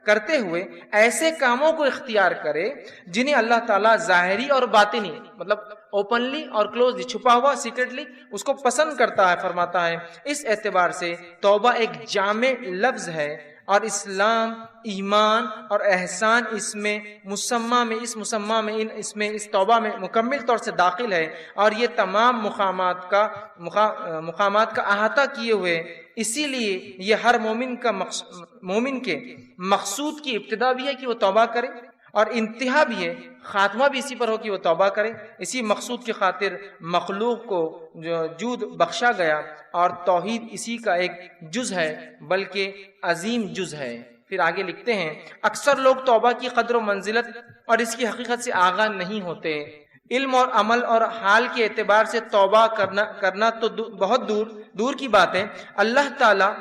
کرتے ہوئے ایسے کاموں کو اختیار کرے جنہیں اللہ تعالیٰ ظاہری اور باطنی مطلب اوپنلی اور کلوزلی، چھپا ہوا سیکرٹلی اس کو پسند کرتا ہے، فرماتا ہے. اس اعتبار سے توبہ ایک جامع لفظ ہے اور اسلام، ایمان اور احسان اس توبہ میں مکمل طور سے داخل ہے، اور یہ تمام مقامات کا احاطہ کیے ہوئے. اسی لیے یہ ہر مومن کے مقصود کی ابتدا بھی ہے کہ وہ توبہ کرے، اور انتہا بھی ہے، خاتمہ بھی اسی پر ہو کہ وہ توبہ کرے. اسی مقصود کی خاطر مخلوق کو جود بخشا گیا، اور توحید اسی کا ایک جز ہے، بلکہ عظیم جز ہے. پھر آگے لکھتے ہیں اکثر لوگ توبہ کی قدر و منزلت اور اس کی حقیقت سے آگاہ نہیں ہوتے. علم اور عمل اور حال کے اعتبار سے توبہ کرنا تو بہت دور کی بات ہے. اللہ تعالیٰ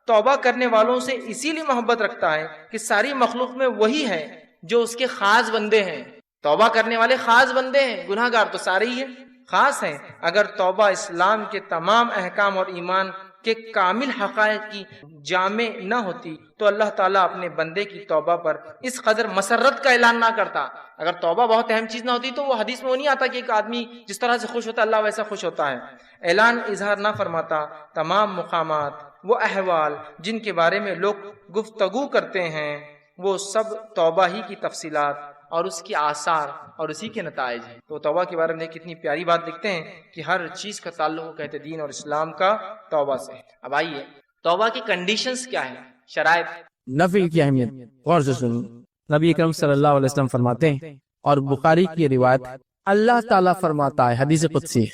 توبہ کرنے والوں سے اسی لیے محبت رکھتا ہے کہ ساری مخلوق میں وہی ہے جو اس کے خاص بندے ہیں. توبہ کرنے والے خاص بندے ہیں، گناہ گار تو سارے ہی ہیں، خاص ہیں. اگر توبہ اسلام کے تمام احکام اور ایمان کے کامل حقائق کی جامع نہ ہوتی تو اللہ تعالیٰ اپنے بندے کی توبہ پر اس قدر مسرت کا اعلان نہ کرتا. اگر توبہ بہت اہم چیز نہ ہوتی تو وہ حدیث میں وہ نہیں آتا کہ ایک آدمی جس طرح سے خوش ہوتا ہے اللہ ویسا خوش ہوتا ہے. اعلان اظہار نہ فرماتا. تمام مقامات، وہ احوال جن کے بارے میں لوگ گفتگو کرتے ہیں، وہ سب توبہ ہی کی تفصیلات اور اس کی آثار اور اسی کے نتائج ہیں. تو توبہ کے بارے میں کتنی پیاری بات لکھتے ہیں کہ ہر چیز کا تعلق کہتے دین اور اسلام کا توبہ سے. اب آئیے توبہ کی کنڈیشنز کیا ہیں، شرائط. نفل کی اہمیت غور سے سنو. نبی اکرم صلی اللہ علیہ وسلم فرماتے ہیں، اور بخاری کی روایت، اللہ تعالیٰ فرماتا ہے، حدیث قدسی،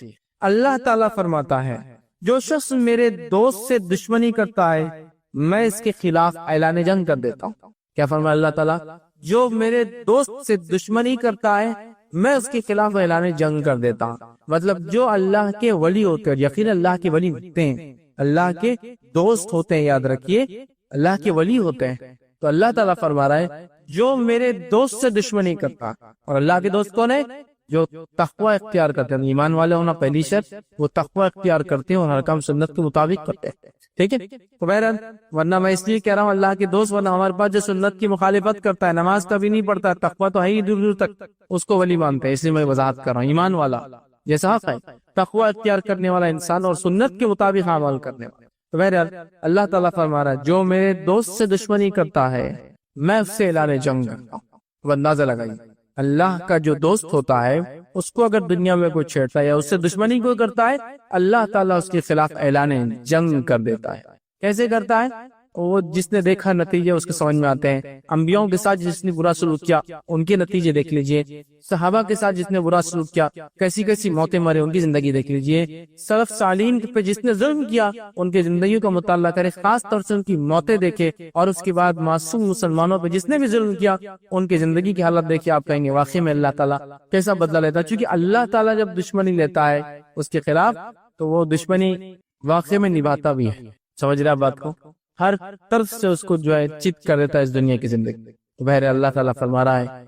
اللہ تعالیٰ فرماتا ہے جو شخص میرے دوست سے دشمنی کرتا ہے میں اس کے خلاف اعلان جنگ کر دیتا ہوں. کیا فرمایا اللہ تعالیٰ؟ جو میرے دوست سے دشمنی کرتا ہے میں اس کے خلاف اعلان جنگ کر دیتا ہوں. مطلب جو اللہ کے ولی ہوتے ہیں، یقین اللہ کے ولی ہوتے ہیں، اللہ کے دوست ہوتے ہیں، یاد رکھیے اللہ کے ولی ہوتے ہیں. تو اللہ تعالیٰ فرما رہا ہے جو میرے دوست سے دشمنی کرتا، اور اللہ کے دوست کون ہے؟ جو تقوی اختیار کرتے ہیں. ایمان والے ہونا پہلی شرط، وہ تقوی اختیار کرتے ہیں اور ہر کام سنت کے مطابق کرتے ہیں. ٹھیک ہے. تو بہرحال ورنہ میں اس لیے کہہ رہا ہوں اللہ کے دوست، ورنہ ہمارے پاس جو سنت کی مخالفت کرتا ہے، نماز کبھی نہیں پڑھتا، تقوی تو ہے ہی دور دور تک، اس کو ولی مانتے ہیں. اس لیے میں وضاحت کر رہا ہوں. ایمان والا جیسا حق ہے، تقوی اختیار کرنے والا انسان اور سنت کے مطابق عمل کرنے والا. تو بہرحال اللہ تعالیٰ فرما رہا ہے جو میرے دوست سے دشمنی کرتا ہے میں اس سے اعلان جنگ کرتا ہوں. وہ اندازہ لگائیے، اللہ کا جو دوست ہوتا ہے اس کو اگر دنیا میں کوئی چھیڑتا ہے یا اس سے دشمنی کوئی کرتا ہے، اللہ تعالیٰ اس کے خلاف اعلان جنگ کر دیتا ہے. کیسے کرتا ہے؟ وہ جس نے دیکھا نتیجے اس کے سمجھ میں آتے ہیں. انبیاءوں کے ساتھ جس نے برا سلوک کیا ان کے نتیجے دیکھ لیجئے. صحابہ کے ساتھ جس نے برا سلوک کیا کیسی کیسی موتیں مرے ان کی زندگی دیکھ لیجئے. سلف صالحین پہ جس نے ظلم کیا ان کی زندگیوں کا مطالعہ کرے، خاص طور سے ان کی موتیں دیکھے، اور اس کے بعد معصوم مسلمانوں پہ جس نے بھی ظلم کیا ان کی زندگی کی حالت دیکھے. آپ کہیں گے واقعی میں اللہ تعالیٰ کیسا بدلہ لیتا ہے. چونکہ اللہ تعالیٰ جب دشمنی لیتا ہے اس کے خلاف تو وہ دشمنی واقعی میں نبھاتا بھی ہے. سمجھ رہے آپ بات کو؟ ہر طرف سے اس کو جو ہے چت کر دیتا ہے اس دنیا کی زندگی. تو بہر اللہ تعالیٰ فرما رہا ہے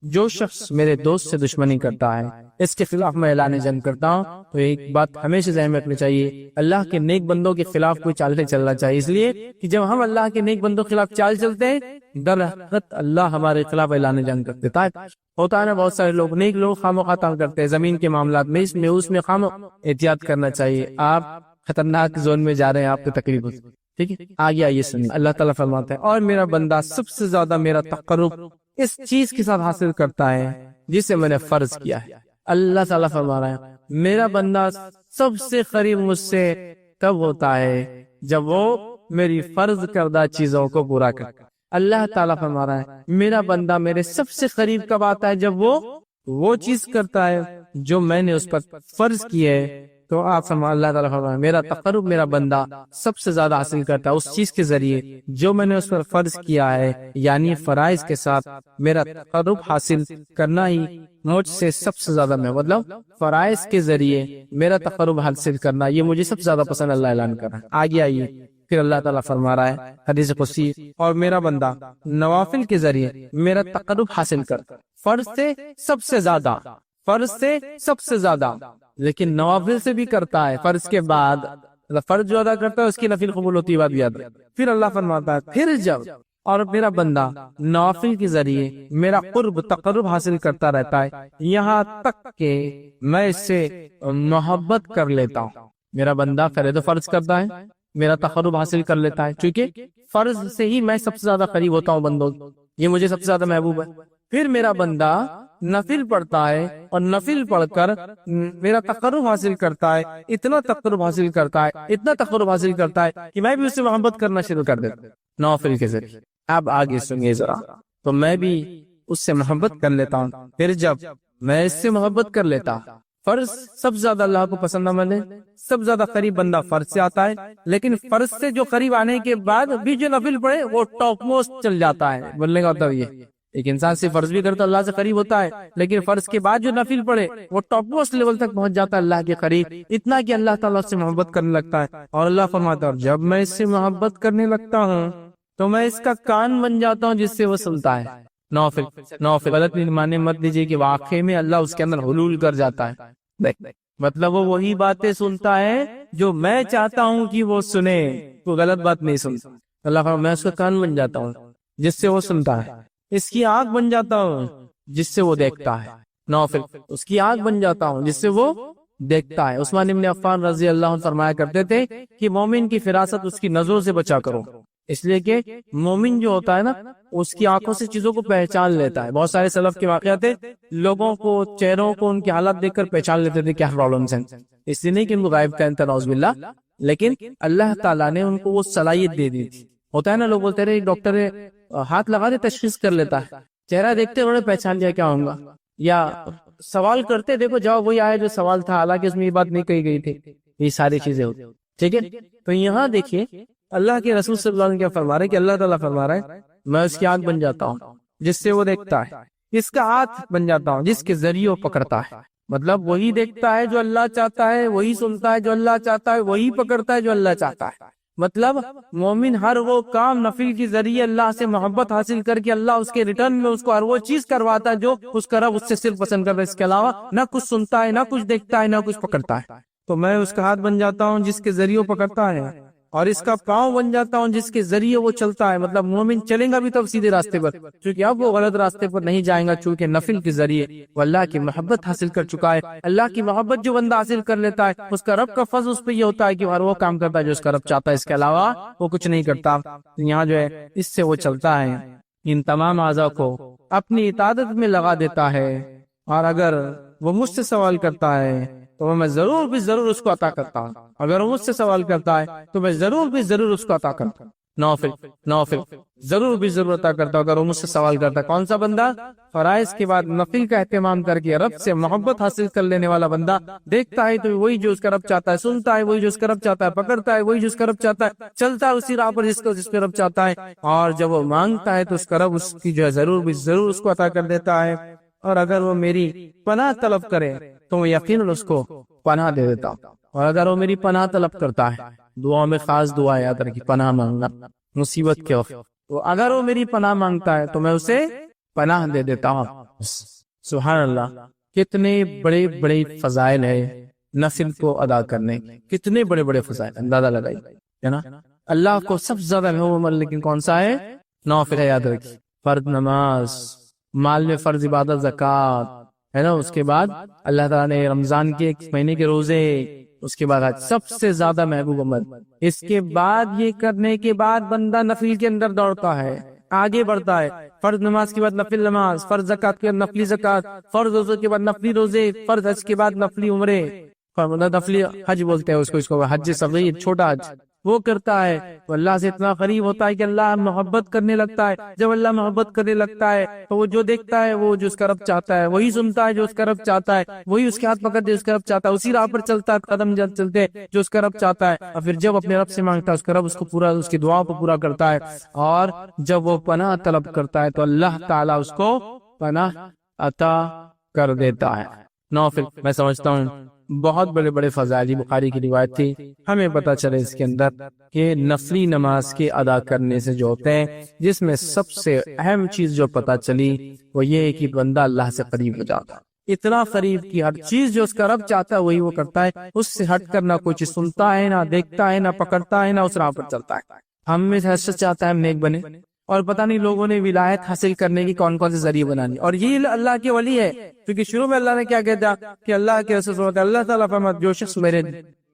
جو شخص میرے دوست سے دشمنی کرتا ہے اس کے خلاف میں اعلان جنگ کرتا ہوں. تو ایک بات ہمیشہ ذہن میں رکھنی چاہیے، اللہ کے نیک بندوں کے خلاف کوئی چال نہیں چلنا چاہیے. اس لیے کہ جب ہم اللہ کے نیک بندوں کے خلاف چال چلتے ہیں در حقیقت اللہ ہمارے خلاف اعلان جنگ کر دیتا ہے. ہوتا ہے نا بہت سارے لوگ نیک لوگ خواہ تنگ کرتے ہیں زمین کے معاملات میں، اس میں خواہ احتیاط کرنا چاہیے. آپ خطرناک زون میں جا رہے ہیں، آپ کو تکلیف ہوتی. ٹھیک ہے، آگے آئیے سنیے. اللہ تعالیٰ فرماتا ہے اور میرا بندہ سب سے زیادہ میرا تقرب اس چیز کے ساتھ حاصل کرتا ہے جسے میں نے فرض کیا ہے. اللہ تعالیٰ فرما رہا ہے میرا بندہ سب سے قریب مجھ سے کب ہوتا ہے؟ جب وہ میری فرض کردہ چیزوں کو پورا کرتا ہے۔ اللہ تعالیٰ فرما رہا ہے میرا بندہ میرے سب سے قریب کب آتا ہے؟ جب وہ چیز کرتا ہے جو میں نے اس پر فرض کی ہے۔ تو آپ فرما اللہ تعالیٰ فرما رہا ہے میرا تقرب میرا بندہ سب سے زیادہ حاصل کرتا ہے اس چیز کے ذریعے جو میں نے اس پر فرض کیا ہے، یعنی فرائض کے ساتھ میرا تقرب حاصل کرنا ہی مجھ سے سب سے زیادہ میں، مطلب فرائض کے ذریعے میرا تقرب حاصل کرنا یہ مجھے سب سے زیادہ پسند اللہ اعلان کر رہا ہے۔ آگے آئیے پھر اللہ تعالیٰ فرما رہا ہے حدیث قدسی، اور میرا بندہ نوافل کے ذریعے میرا تقرب حاصل کرتا ہے، فرض سے سب سے زیادہ، فرض سے سب سے زیادہ، لیکن نوافل سے بھی کرتا ہے فرض کے بعد، فرض جو ادا کرتا ہے اس کی نفل قبول ہوتی ہے، بات یاد رکھ۔ پھر اللہ فرماتا ہے پھر جب اور میرا بندہ نوافل کے ذریعے میرا قرب تقرب حاصل کرتا رہتا ہے یہاں تک کہ میں اس سے محبت کر لیتا ہوں۔ میرا بندہ پہلے تو فرض کرتا ہے، میرا تقرب حاصل کر لیتا ہے، چونکہ فرض سے ہی میں سب سے زیادہ قریب ہوتا ہوں بندوں، یہ مجھے سب سے زیادہ محبوب ہے۔ پھر میرا بندہ نفل پڑھتا ہے اور نفل پڑھ کر میرا تقرب حاصل کرتا ہے، اتنا تقرب حاصل کرتا ہے، اتنا تقرب حاصل کرتا ہے کہ میں بھی اس سے محبت کرنا شروع کر دیتا ہوں نوافل کے ذریعے۔ اب آگے سنیے ذرا، تو میں بھی اس سے محبت کر لیتا ہوں۔ پھر جب میں اس سے محبت کر لیتا، فرض سب زیادہ اللہ کو پسند عمل ہے، سب زیادہ قریب بندہ فرض سے آتا ہے، لیکن فرض سے جو قریب آنے کے بعد بھی جو نفل پڑھے وہ ٹاپ موسٹ چل جاتا ہے۔ بولنے کا مطلب یہ ایک انسان سے فرض بھی کرتا اللہ سے قریب ہوتا ہے، لیکن فرض کے بعد جو نفل پڑھے وہ ٹاپ موسٹ لیول تک پہنچ جاتا ہے اللہ کے قریب، اتنا کہ اللہ تعالیٰ سے محبت کرنے لگتا ہے۔ اور اللہ فرماتا ہے جب میں اس سے محبت کرنے لگتا ہوں تو میں اس کا کان بن جاتا ہوں جس سے وہ سنتا ہے۔ نوفل غلط معنی مت دیجیے کہ واقعے میں اللہ اس کے اندر حلول کر جاتا ہے، مطلب وہ وہی باتیں سنتا ہے جو میں چاہتا ہوں کہ وہ سنے، وہ غلط بات نہیں سنتا۔ اللہ فرماتا میں اس کا کان بن جاتا ہوں جس سے وہ سنتا ہے، اس کی آنکھ بن جاتا ہوں جس سے وہ دیکھتا ہے۔ نوفل اس کی آنکھ بن جاتا ہوں جس سے وہ دیکھتا ہے۔ عثمان ابن عفان رضی اللہ عنہ فرمایا کرتے تھے کہ مومن کی فراست اس کی نظروں سے بچا کرو، اس لیے کہ مومن جو ہوتا ہے نا اس کی آنکھوں سے چیزوں کو پہچان لیتا ہے۔ بہت سارے سلف کے واقعات ہیں، لوگوں کو چہروں کو ان کے حالات دیکھ کر پہچان لیتے تھے کیا پرابلمس ہیں، اس لیے نہیں کہ ان کو غائب کا نعوذ باللہ، لیکن اللہ تعالیٰ نے ان کو وہ صلاحیت دے دی تھی۔ ہوتا ہے نا لوگ بولتے رہے ڈاکٹر ہاتھ لگا دے تشخیص کر لیتا ہے، چہرہ دیکھتے انہوں نے پہچان لیا کیا ہوگا، یا سوال کرتے دیکھو جواب وہی آیا جو سوال تھا، حالانکہ اس میں یہ بات نہیں کہی گئی تھی۔ یہ ساری چیزیں ہوتی، ٹھیک ہے۔ تو یہاں دیکھیے اللہ کے رسول صلی اللہ علیہ وسلم کیا فرما رہے ہیں کہ اللہ تعالیٰ فرما رہا ہے میں اس کی آنکھ بن جاتا ہوں جس سے وہ دیکھتا ہے، اس کا ہاتھ بن جاتا ہوں جس کے ذریعے وہ پکڑتا ہے، مطلب وہی دیکھتا ہے جو اللہ چاہتا ہے، وہی سنتا ہے جو اللہ چاہتا ہے، وہی پکڑتا ہے جو اللہ چاہتا ہے۔ مطلب مومن ہر وہ کام نفل کے ذریعے اللہ سے محبت حاصل کر کے اللہ اس کے ریٹرن میں اس کو ہر وہ چیز کرواتا ہے جو اس کا رب اس سے صرف پسند کرتا ہے، اس کے علاوہ نہ کچھ سنتا ہے، نہ کچھ دیکھتا ہے، نہ کچھ پکڑتا ہے۔ تو میں اس کا ہاتھ بن جاتا ہوں جس کے ذریعے وہ پکڑتا ہے، اور اس کا پاؤں بن جاتا ہوں جس کے ذریعے وہ چلتا ہے۔ مطلب مومن چلیں گا بھی تو سیدھے راستے پر، کیونکہ اب وہ غلط راستے پر نہیں جائیں گا، چونکہ نفل کے ذریعے وہ اللہ کی محبت حاصل کر چکا ہے۔ اللہ کی محبت جو بندہ حاصل کر لیتا ہے اس کا رب کا فضل اس پہ یہ ہوتا ہے کہ ہر وہ کام کرتا ہے جو اس کا رب چاہتا ہے، اس کے علاوہ وہ کچھ نہیں کرتا۔ یہاں جو ہے اس سے وہ چلتا ہے، ان تمام اعضاء کو اپنی اطاعت میں لگا دیتا ہے، اور اگر وہ مجھ سے سوال کرتا ہے تو میں ضرور بھی ضرور اس کو عطا کرتا ہوں، اگر وہ مجھ سے سوال کرتا ہے تو میں ضرور بھی ضرور اس کو عطا کرتا ہوں۔ نوفل ضرور بھی ضرور عطا کرتا ہوں اگر وہ مجھ سے سوال کرتا ہے۔ کون سا بندہ؟ فرائض کے بعد نفل کا اہتمام کر کے رب سے محبت حاصل کر لینے والا بندہ، دیکھتا ہے تو وہی جو اس کا رب چاہتا ہے، سنتا ہے وہی جو اس کا رب چاہتا ہے، پکڑتا ہے وہی جو اس کا رب چاہتا ہے، چلتا ہے اسی راہ پر جس پہ رب چاہتا ہے، اور جب وہ مانگتا ہے تو اس کا رب اس کی جو ہے ضرور بھی ضرور اس کو عطا کر دیتا ہے۔ اور اگر وہ میری پناہ طلب کرے تو میں یقیناً اس کو پناہ دے دیتا ہوں، اور اگر وہ میری پناہ طلب کرتا ہے، دعا میں خاص دعا یاد رکھی، پناہ مانگنا مصیبت کے وقت، تو اگر وہ میری پناہ مانگتا ہے تو میں اسے پناہ دے دیتا ہوں۔ سبحان اللہ، کتنے بڑے بڑے فضائل ہے نفل کو ادا کرنے، کتنے بڑے بڑے فضائل، اندازہ لگائی ہے نا۔ اللہ کو سب سے زیادہ محبوب عمل لیکن کون سا ہے؟ نوافل ہے، یاد رکھی، فرض نماز، مال میں فرض عبادت زکوٰۃ ہے نا، اس کے بعد اللہ تعالیٰ نے رمضان کے ایک مہینے کے روزے، اس کے بعد حج، سب سے زیادہ محبوب عمل۔ اس کے بعد یہ کرنے کے بعد بندہ نفل کے اندر دوڑتا ہے، آگے بڑھتا ہے، فرض نماز کے بعد نفل نماز، فرض زکات کے بعد نفلی زکات، فرض روزے کے بعد نفلی روزے، فرض حج کے بعد نفلی عمرے، نفلی حج بولتے ہیں اس کو حج صغیر، چھوٹا حج، وہ کرتا ہے تو اللہ سے اتنا قریب ہوتا ہے کہ اللہ محبت کرنے لگتا ہے۔ جب اللہ محبت کرنے لگتا ہے تو وہ جو دیکھتا ہے وہ جو اس کا رب چاہتا ہے، وہی سنتا ہے جو اس کا رب چاہتا ہے، وہی اس کے ہاتھ پکڑ دے اس کا رب چاہتا ہے، اسی راہ پر چلتا ہے قدم چلتے جو اس کا رب چاہتا ہے، اور پھر جب اپنے رب سے مانگتا ہے اس کا رب اس کو پورا اس کی دعا کو پورا کرتا ہے، اور جب وہ پناہ طلب کرتا ہے تو اللہ تعالیٰ اس کو پناہ عطا کر دیتا ہے۔ نوفل میں سمجھتا ہوں بہت بڑے بڑے فضائل، بخاری کی روایت تھی، ہمیں پتہ چلے اس کے اندر کہ نفلی نماز کے ادا کرنے سے جو ہوتے ہیں، جس میں سب سے اہم چیز جو پتہ چلی وہ یہ ہے کہ بندہ اللہ سے قریب ہو جاتا ہے، اتنا قریب کی ہر چیز جو اس کا رب چاہتا ہے وہی وہ کرتا ہے، اس سے ہٹ کر نہ کوئی چیز سنتا ہے، نہ دیکھتا ہے، نہ پکڑتا ہے، نہ اس راہ پر چلتا ہے۔ ہم میں سے حسد چاہتا ہے ہم نیک بنے، اور پتہ نہیں لوگوں نے ولایت حاصل کرنے کی کون کون سے ذریعے بنانی، اور یہ اللہ کے ولی ہے، کیونکہ شروع میں اللہ نے کیا کہتا کہ اللہ کے رسول صلی اللہ علیہ وسلم اللہ تعالیٰ فرماتا جو شخص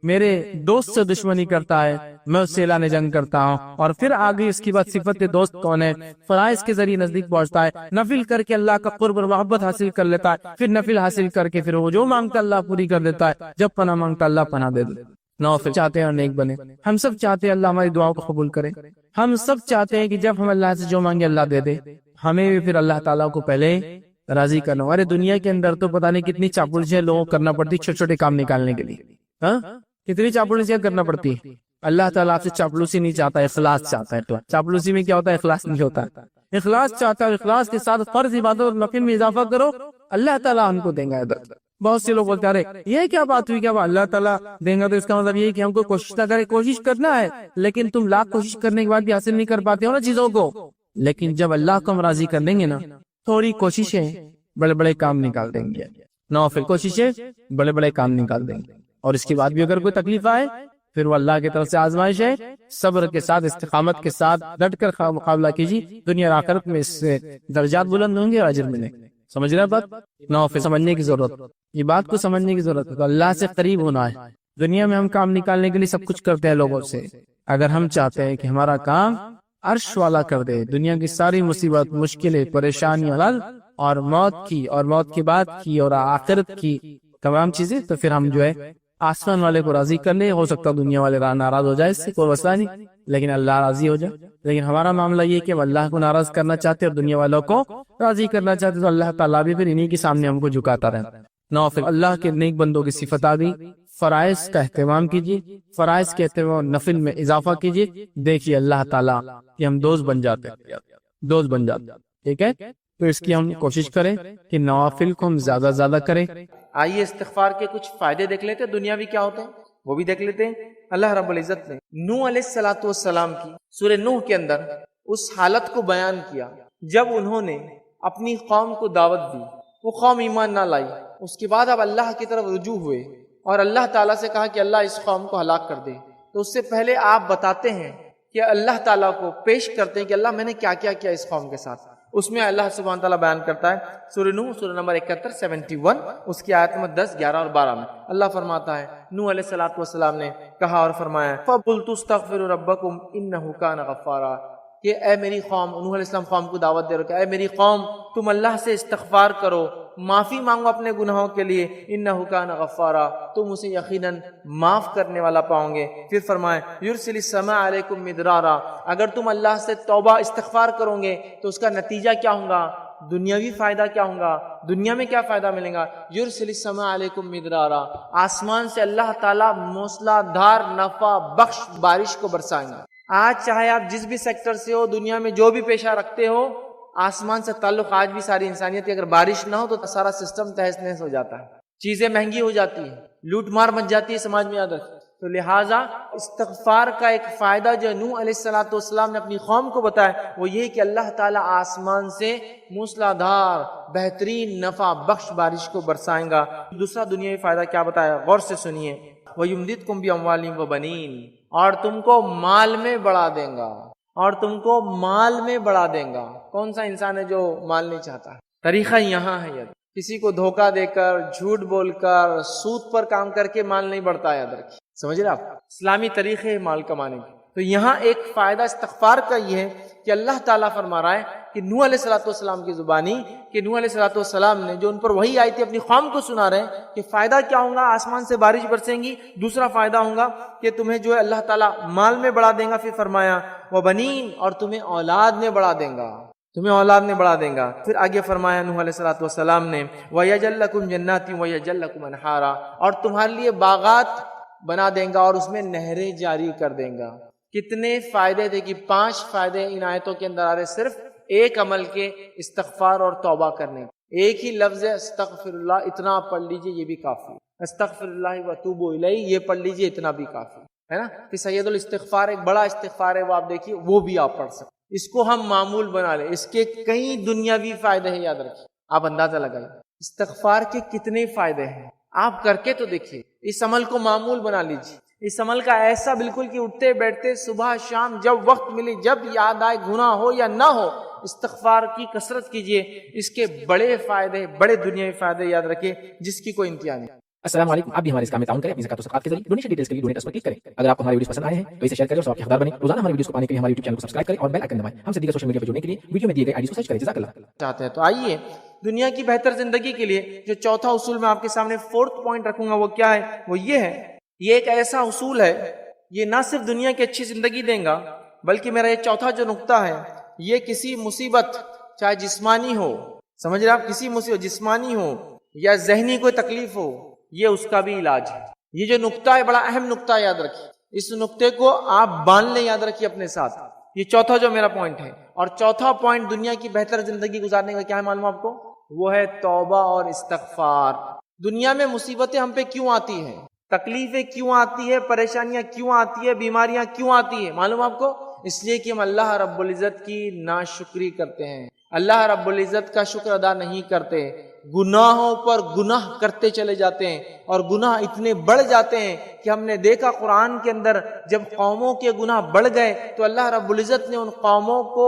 میرے دوست سے دشمنی کرتا ہے میں اس سے اعلان جنگ کرتا ہوں، اور پھر آگے اس کی بات صفت دوست کون ہے، فرائض کے ذریعے نزدیک پہنچتا ہے، نفل کر کے اللہ کا قرب اور محبت حاصل کر لیتا ہے، پھر نفل حاصل کر کے پھر وہ جو مانگتا اللہ پوری کر دیتا ہے، جب پناہ مانگتا اللہ پناہ دے دیتا۔ نوفل چاہتے ہیں اور نیک بنے، ہم سب چاہتے ہیں اللہ ہماری دعاؤں کو قبول کرے، ہم سب چاہتے ہیں کہ جب ہم اللہ سے جو مانگے اللہ دے دے، ہمیں بھی پھر اللہ تعالیٰ کو پہلے راضی کرنا۔ ہمارے دنیا کے اندر تو پتہ نہیں کتنی چاپلوسیاں لوگوں کو کرنا پڑتی چھوٹے چھوٹے کام نکالنے کے لیے، ہاں کتنی چاپلوسیاں کرنا پڑتی ہے۔ اللہ تعالیٰ آپ سے چاپلوسی نہیں چاہتا، اخلاص چاہتا ہے۔ چاپلوسی میں کیا ہوتا ہے؟ اخلاص نہیں ہوتا، اخلاص چاہتا ہے، اخلاص کے ساتھ فرض عبادت اور نفل میں اضافہ کرو، اللہ تعالیٰ ہم کو دیں گا۔ بہت سے لوگ بولتے ہیں ارے یہ کیا بات ہوئی، کیا اللہ تعالیٰ دیں گا تو اس کا مطلب یہ ہے کہ ہم کو کوشش نہ کریں۔ کوشش کرنا ہے، لیکن تم لاکھ کوشش کرنے کے بعد بھی حاصل نہیں کر پاتے ہو نا چیزوں کو، لیکن جب اللہ کو ہم راضی کر لیں گے نا، تھوڑی کوششیں بڑے بڑے کام نکال دیں گے، نوافل کوششیں بڑے بڑے کام نکال دیں گے، اور اس کے بعد بھی اگر کوئی تکلیف آئے پھر وہ اللہ کی طرف سے آزمائش ہے، صبر کے ساتھ استقامت کے ساتھ ڈٹ کر مقابلہ کیجیے، دنیا اور آخرت میں اس سے درجات بلند ہوں گے اور اجر ملیں گے۔ سمجھ رہے بات؟ نوافل سمجھنے کی ضرورت، یہ بات کو سمجھنے کی ضرورت ہے، تو اللہ سے قریب ہونا ہے۔ دنیا میں ہم کام نکالنے کے لیے سب کچھ کرتے ہیں لوگوں سے، اگر ہم چاہتے ہیں کہ ہمارا کام عرش والا کر دے، دنیا کی ساری مصیبت مشکلیں پریشانیاں حل، اور موت کی بعد کی اور آخرت کی تمام چیزیں، تو پھر ہم جو ہے آسمان والے کو راضی کر لیں۔ ہو سکتا ہے دنیا والے ناراض ہو جائے، اس سے کوئی مسئلہ نہیں، لیکن اللہ راضی ہو جائے۔ لیکن ہمارا معاملہ یہ کہ ہم اللہ کو ناراض کرنا چاہتے اور دنیا والوں کو راضی کرنا چاہتے، تو اللہ تعالیٰ بھی پھر انہی کے سامنے ہم کو جھکاتا رہتا ہے۔ نوافل اللہ کے نیک بندوں کی صفت آ گئی، فرائض کا اہتمام کیجیے، فرائض کے اہتمام نفل میں اضافہ کیجیے، دیکھیے اللہ تعالیٰ کہ ہم دوست بن جاتے ہیں، دوست بن جاتے ہیں، ٹھیک ہے؟ تو اس کی ہم کوشش کریں کہ نوافل کو ہم زیادہ زیادہ کریں۔ آئیے استغفار کے کچھ فائدے دیکھ لیتے ہیں، دنیاوی کیا ہوتے ہیں وہ بھی دیکھ لیتے ہیں۔ اللہ رب العزت نے نوح علیہ السلام کی سورہ نوح کے اندر اس حالت کو بیان کیا جب انہوں نے اپنی قوم کو دعوت دی، وہ قوم ایمان نہ لائی، اس کے بعد اب اللہ کی طرف رجوع ہوئے اور اللہ تعالیٰ سے کہا کہ اللہ اس قوم کو ہلاک کر دے۔ تو اس سے پہلے آپ بتاتے ہیں کہ اللہ تعالیٰ کو پیش کرتے ہیں کہ اللہ میں نے کیا کیا کیا اس قوم کے ساتھ۔ اس میں اللہ سبحانہ تعالیٰ بیان کرتا ہے سورہ نوح سورہ نمبر 71 71 اس کی آیت نمبر 10 11 اور 12 میں اللہ فرماتا ہے نوح علیہ السلام نے کہا اور فرمایا فَقُلْتُ اسْتَغْفِرُوا رَبَّكُمْ إِنَّهُ كَانَ غَفَّارًا، کہ اے میری قوم، نوح علیہ السلام قوم کو دعوت دے رہے کہ اے میری قوم تم اللہ سے استغفار کرو، معافی مانگو اپنے گناہوں کے لیے، انہ کان غفارا، تم اسے یقیناً معاف کرنے والا پاؤ گے۔ پھر فرمائے یرسل السماء علیکم مدرارا، اگر تم اللہ سے توبہ استغفار کرو گے تو اس کا نتیجہ کیا ہوگا، دنیاوی فائدہ کیا ہوگا، دنیا میں کیا فائدہ ملے گا۔ یرسل السماء علیکم مدرارا، آسمان سے اللہ تعالیٰ موسلا دھار نفع بخش بارش کو برسائیں گے۔ آج چاہے آپ جس بھی سیکٹر سے ہو، دنیا میں جو بھی پیشہ رکھتے ہو، آسمان سے تعلق آج بھی ساری انسانیت کی، اگر بارش نہ ہو تو سارا سسٹم تہس نہس ہو جاتا ہے، چیزیں مہنگی ہو جاتی ہیں، لوٹ مار مچ جاتی ہے سماج میں، یاد رکھیں۔ تو لہٰذا استغفار کا ایک فائدہ جو نوح علیہ السلام نے اپنی قوم کو بتایا وہ یہ کہ اللہ تعالیٰ آسمان سے موسلادھار بہترین نفع بخش بارش کو برسائیں گا۔ دوسرا دنیاوی فائدہ کیا بتایا، غور سے سنیے، وَيُمْدِدْكُمْ بِأَمْوَالٍ وَبَنِينَ، اور تم کو مال میں بڑھا دیں گا، اور تم کو مال میں بڑھا دیں گا۔ کون سا انسان ہے جو مال نہیں چاہتا ہے؟ طریقہ یہاں ہے، یاد کسی کو دھوکہ دے کر، جھوٹ بول کر، سود پر کام کر کے مال نہیں بڑھتا، یاد رکھیے، سمجھ رہے آپ؟ اسلامی طریقے مال کمانے کے، تو یہاں ایک فائدہ استغفار کا یہ ہے کہ اللہ تعالیٰ فرما رہا ہے کہ نوح علیہ السلام کی زبانی کہ نوح علیہ السلام نے جو ان پر وہی آئی تھی اپنی قوم کو سنا رہے ہیں کہ فائدہ کیا ہوگا، آسمان سے بارش برسیں گی، دوسرا فائدہ ہوگا کہ تمہیں جو ہے اللہ تعالیٰ مال میں بڑھا دیں گا، پھر فرمایا وبنین، اور تمہیں اولاد میں بڑھا دیں گا، تمہیں اولاد میں بڑھا دیں گا۔ پھر آگے فرمایا نوح علیہ السلام نے وَيَجْعَلْ لَكُمْ جَنَّاتٍ وَيَجْعَلْ لَكُمْ أَنْهَارًا، اور تمہارے لیے باغات بنا دیں گا اور اس میں نہریں جاری کر دیں گا۔ کتنے فائدے تھے کہ 5 فائدے ان آیتوں کے اندر آ رہے، صرف ایک عمل کے استغفار اور توبہ کرنے، ایک ہی لفظ ہے استغفر اللہ، اتنا آپ پڑھ لیجئے یہ بھی کافی، استغفر اللہ واتوب الیہ یہ پڑھ لیجئے اتنا بھی کافی ہے نا۔ کہ سید الاستغفار ایک بڑا استغفار ہے، وہ آپ دیکھیے وہ بھی آپ پڑھ سکتے، اس کو ہم معمول بنا لیں، اس کے کئی دنیاوی فائدے ہیں، یاد رکھیے، آپ اندازہ لگائیں استغفار کے کتنے فائدے ہیں، آپ کر کے تو دیکھیے، اس عمل کو معمول بنا لیجیے، اس عمل کا ایسا بالکل کہ اٹھتے بیٹھتے صبح شام جب وقت ملے، جب یاد آئے، گناہ ہو یا نہ ہو، استغفار کی کثرت کیجیے، اس کے بڑے فائدے، بڑے دنیاوی فائدے یاد رکھیں جس کی کوئی انتہا نہیں۔ السلام علیکم، آپ بھی ہمارے اس کام میں تعاون کریں اپنی زکات و صدقات کے ذریعے ڈونیشن ڈیٹیلز کے لیے ڈونیٹ پر کلک کریں۔ اگر آپ کو ہمارے ویڈیوز پسند آئے ہیں تو اسے شیئر کریں اور ثواب کے حقدار بنیں۔ روزانہ ہمارے ویڈیوز کو پانے کے لیے ہمارے یوٹیوب چینل کو سبسکرائب کریں اور بیل آئکن دبائیں۔ ہم سے دیگر سوشل میڈیا پر جڑنے کے لیے ویڈیو میں دیے گئے آئی ڈیز کو سرچ کریں۔ جزاک اللہ چاہتے ہیں تو آئیے دنیا کی بہتر زندگی کے لیے جو چوتھا اصول میں آپ کے سامنے 4تھ پوائنٹ رکھوں گا وہ کیا ہے، وہ یہ ہے، یہ ایک ایسا اصول ہے، یہ نہ صرف دنیا کی اچھی زندگی دیں گا بلکہ میرا یہ چوتھا جو نقطہ ہے، یہ کسی مصیبت چاہے جسمانی ہو، سمجھ رہے آپ، کسی مصیبت جسمانی ہو یا ذہنی کوئی تکلیف ہو، یہ اس کا بھی علاج ہے۔ یہ جو نقطہ ہے بڑا اہم نقطہ ہے، یاد رکھیے، اس نقطے کو آپ باندھ لیں، یاد رکھیے اپنے ساتھ۔ یہ چوتھا جو میرا پوائنٹ ہے، اور چوتھا پوائنٹ دنیا کی بہتر زندگی گزارنے کا کیا ہے معلوم آپ کو، وہ ہے توبہ اور استغفار۔ دنیا میں مصیبتیں ہم پہ کیوں آتی ہیں، تکلیفیں کیوں آتی ہے، پریشانیاں کیوں آتی ہے، بیماریاں کیوں آتی ہے، معلوم آپ کو، اس لیے کہ ہم اللہ رب العزت کی ناشکری کرتے ہیں، اللہ رب العزت کا شکر ادا نہیں کرتے، گناہوں پر گناہ کرتے چلے جاتے ہیں، اور گناہ اتنے بڑھ جاتے ہیں کہ ہم نے دیکھا قرآن کے اندر جب قوموں کے گناہ بڑھ گئے تو اللہ رب العزت نے ان قوموں کو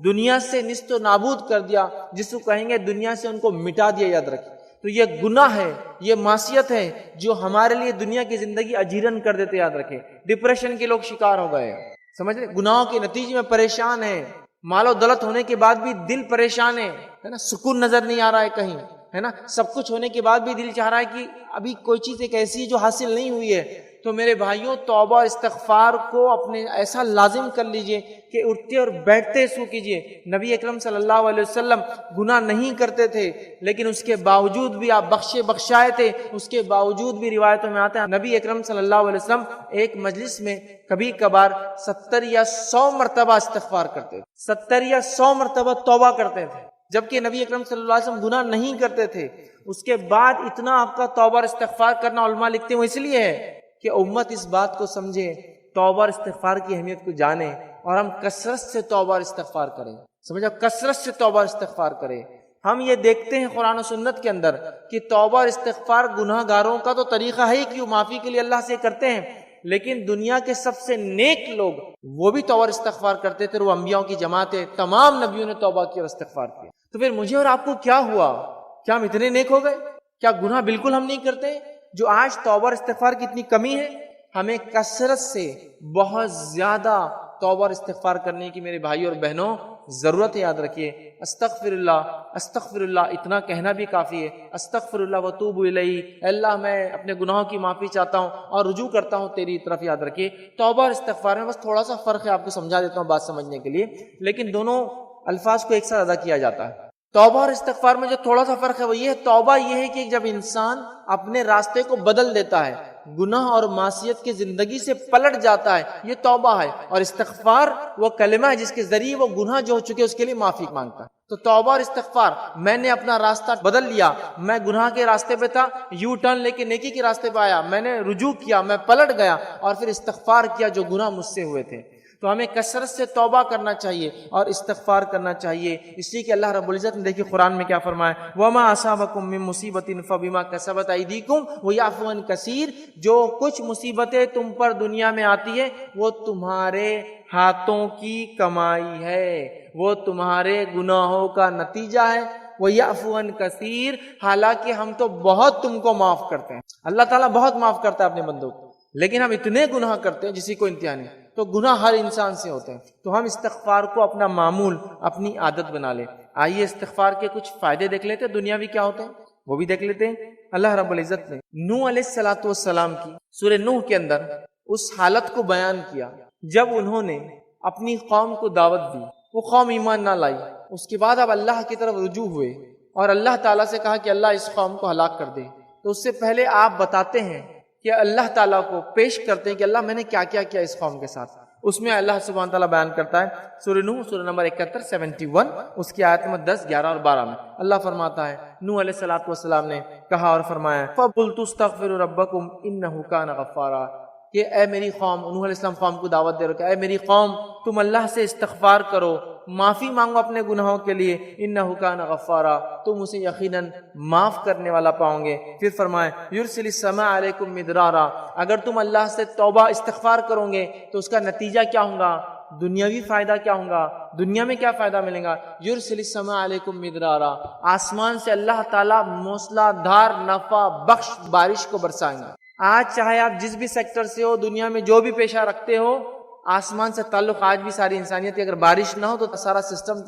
دنیا سے نیست و نابود کر دیا، جس کو کہیں گے دنیا سے ان کو مٹا دیا، یاد رکھیں۔ تو یہ گناہ ہے، یہ معصیت ہے جو ہمارے لیے دنیا کی زندگی اجیرن کر دیتے، یاد رکھیں۔ ڈپریشن کے لوگ شکار ہو گئے، سمجھ رہے، گناہوں کے نتیجے میں پریشان ہیں، مال و دولت ہونے کے بعد بھی دل پریشان ہے نا، سکون نظر نہیں آ رہا ہے کہیں، ہے نا، سب کچھ ہونے کے بعد بھی دل چاہ رہا ہے کہ ابھی کوئی چیز ایک ایسی ہے جو حاصل نہیں ہوئی ہے۔ تو میرے بھائیوں، توبہ اور استغفار کو اپنے ایسا لازم کر لیجئے کہ اٹھتے اور بیٹھتے سو کیجئے۔ نبی اکرم صلی اللہ علیہ وسلم گناہ نہیں کرتے تھے، لیکن اس کے باوجود بھی آپ بخشائے تھے، اس کے باوجود بھی روایتوں میں آتا ہے نبی اکرم صلی اللہ علیہ وسلم ایک مجلس میں کبھی کبھار 70 یا 100 مرتبہ استغفار کرتے تھے، 70 یا 100 مرتبہ توبہ کرتے تھے، جبکہ نبی اکرم صلی اللہ علیہ وسلم گناہ نہیں کرتے تھے۔ اس کے بعد اتنا آپ کا توبہ اور استغفار کرنا علماء لکھتے ہیں وہ اس لیے ہے کہ امت اس بات کو سمجھے، توبہ اور استغفار کی اہمیت کو جانے، اور ہم کثرت سے توبہ اور استغفار کریں، سمجھا، کثرت سے توبہ اور استغفار کریں۔ ہم یہ دیکھتے ہیں قرآن و سنت کے اندر کہ توبہ اور استغفار گناہ گاروں کا تو طریقہ ہے ہی کہ وہ معافی کے لیے اللہ سے کرتے ہیں، لیکن دنیا کے سب سے نیک لوگ وہ بھی توبہ اور استغفار کرتے تھے، وہ انبیاء کی جماعت ہے، تمام نبیوں نے توبہ کی اور استغفار کیا۔ تو پھر مجھے اور آپ کو کیا ہوا، کیا ہم اتنے نیک ہو گئے، کیا گناہ بالکل ہم نہیں کرتے؟ جو آج توبہ اور استغفار کی اتنی کمی ہے، ہمیں کثرت سے بہت زیادہ توبہ اور استغفار کرنے کی میرے بھائی اور بہنوں ضرورت ہے۔ یاد رکھیے، استغفر اللہ اتنا کہنا بھی کافی ہے، استغفر اللہ واتوب الیہ، اللہ میں اپنے گناہوں کی معافی چاہتا ہوں اور رجوع کرتا ہوں تیری طرف۔ یاد رکھیے، توبہ اور استغفار میں بس تھوڑا سا فرق ہے، آپ کو سمجھا دیتا ہوں بات سمجھنے کے لیے، لیکن دونوں الفاظ کو ایک ساتھ ادا کیا جاتا ہے۔ توبہ اور استغفار میں جو تھوڑا سا فرق ہے وہ یہ ہے، توبہ یہ ہے کہ جب انسان اپنے راستے کو بدل دیتا ہے، گناہ اور معصیت کی زندگی سے پلٹ جاتا ہے، یہ توبہ ہے، اور استغفار وہ کلمہ ہے جس کے ذریعے وہ گناہ جو ہو چکے اس کے لیے معافی مانگتا ہے۔ تو توبہ اور استغفار، میں نے اپنا راستہ بدل لیا، میں گناہ کے راستے پہ تھا، یو ٹرن لے کے نیکی کے راستے پہ آیا، میں نے رجوع کیا، میں پلٹ گیا اور پھر استغفار کیا جو گناہ مجھ سے ہوئے تھے۔ تو ہمیں کثرت سے توبہ کرنا چاہیے اور استغفار کرنا چاہیے، اس لیے کہ اللہ رب العزت نے دیکھیے قرآن میں کیا فرمایا، وَمَا أَصَابَكُم مِّن مُّصِيبَةٍ فَبِمَا كَسَبَتْ أَيْدِيكُمْ وَيَعْفُو عَن كَثِيرٍ، جو کچھ مصیبتیں تم پر دنیا میں آتی ہے وہ تمہارے ہاتھوں کی کمائی ہے، وہ تمہارے گناہوں کا نتیجہ ہے۔ وَيَعْفُو عَن كَثِيرٍ، حالانکہ ہم تو بہت تم کو معاف کرتے ہیں، اللہ تعالیٰ بہت معاف کرتا ہے اپنے بندوں کو، لیکن ہم اتنے گناہ کرتے ہیں جسی کو انتہا نہیں۔ تو گناہ ہر انسان سے ہوتے ہیں. تو ہم استغفار کو اپنا معمول، اپنی عادت بنا لیں. آئیے استغفار کے کچھ فائدے دیکھ لیتے ہیں، دنیاوی کیا ہوتے ہیں وہ بھی دیکھ لیتے ہیں. اللہ رب العزت نے نوح علیہ الصلوۃ والسلام کی سورہ نوح کے اندر اس حالت کو بیان کیا جب انہوں نے اپنی قوم کو دعوت دی، وہ قوم ایمان نہ لائی. اس کے بعد اب اللہ کی طرف رجوع ہوئے اور اللہ تعالیٰ سے کہا کہ اللہ اس قوم کو ہلاک کر دے. تو اس سے پہلے آپ بتاتے ہیں کہ اللہ تعالیٰ کو پیش کرتے ہیں کہ اللہ میں نے کیا کیا کیا اس قوم کے ساتھ. اس میں اللہ سبحانہ تعالیٰ بیان کرتا ہے سورہ نوح سورہ نمبر 71 71 اس کی آیت نمبر 10 11 اور 12 میں اللہ فرماتا ہے نوح علیہ الصلوۃ والسلام نے کہا اور فرمایا فَقُلْتُ اسْتَغْفِرُوا رَبَّكُمْ إِنَّهُ كَانَ غَفَّارًا کہ اے میری قوم، نوح علیہ السلام قوم کو دعوت دے رہے کہ اے میری قوم تم اللہ سے استغفار کرو، معافی مانگو اپنے گناہوں کے لیے، انہ کان غفارا تم اسے یقیناً معاف کرنے والا پاؤ گے. پھر فرمائے یرسل السماء علیکم مدرارا، اگر تم اللہ سے توبہ استغفار کرو گے تو اس کا نتیجہ کیا ہوگا، دنیاوی فائدہ کیا ہوگا، دنیا میں کیا فائدہ ملے گا. یرسل السماء علیکم مدرارا، آسمان سے اللہ تعالیٰ موسلا دھار نفع بخش بارش کو برسائیں گے. آج چاہے آپ جس بھی سیکٹر سے ہو، دنیا میں جو بھی پیشہ رکھتے ہو، آسمان سے تعلق آج بھی ساری انسانیت کی، اگر بارش نہ ہو تو سارا سسٹم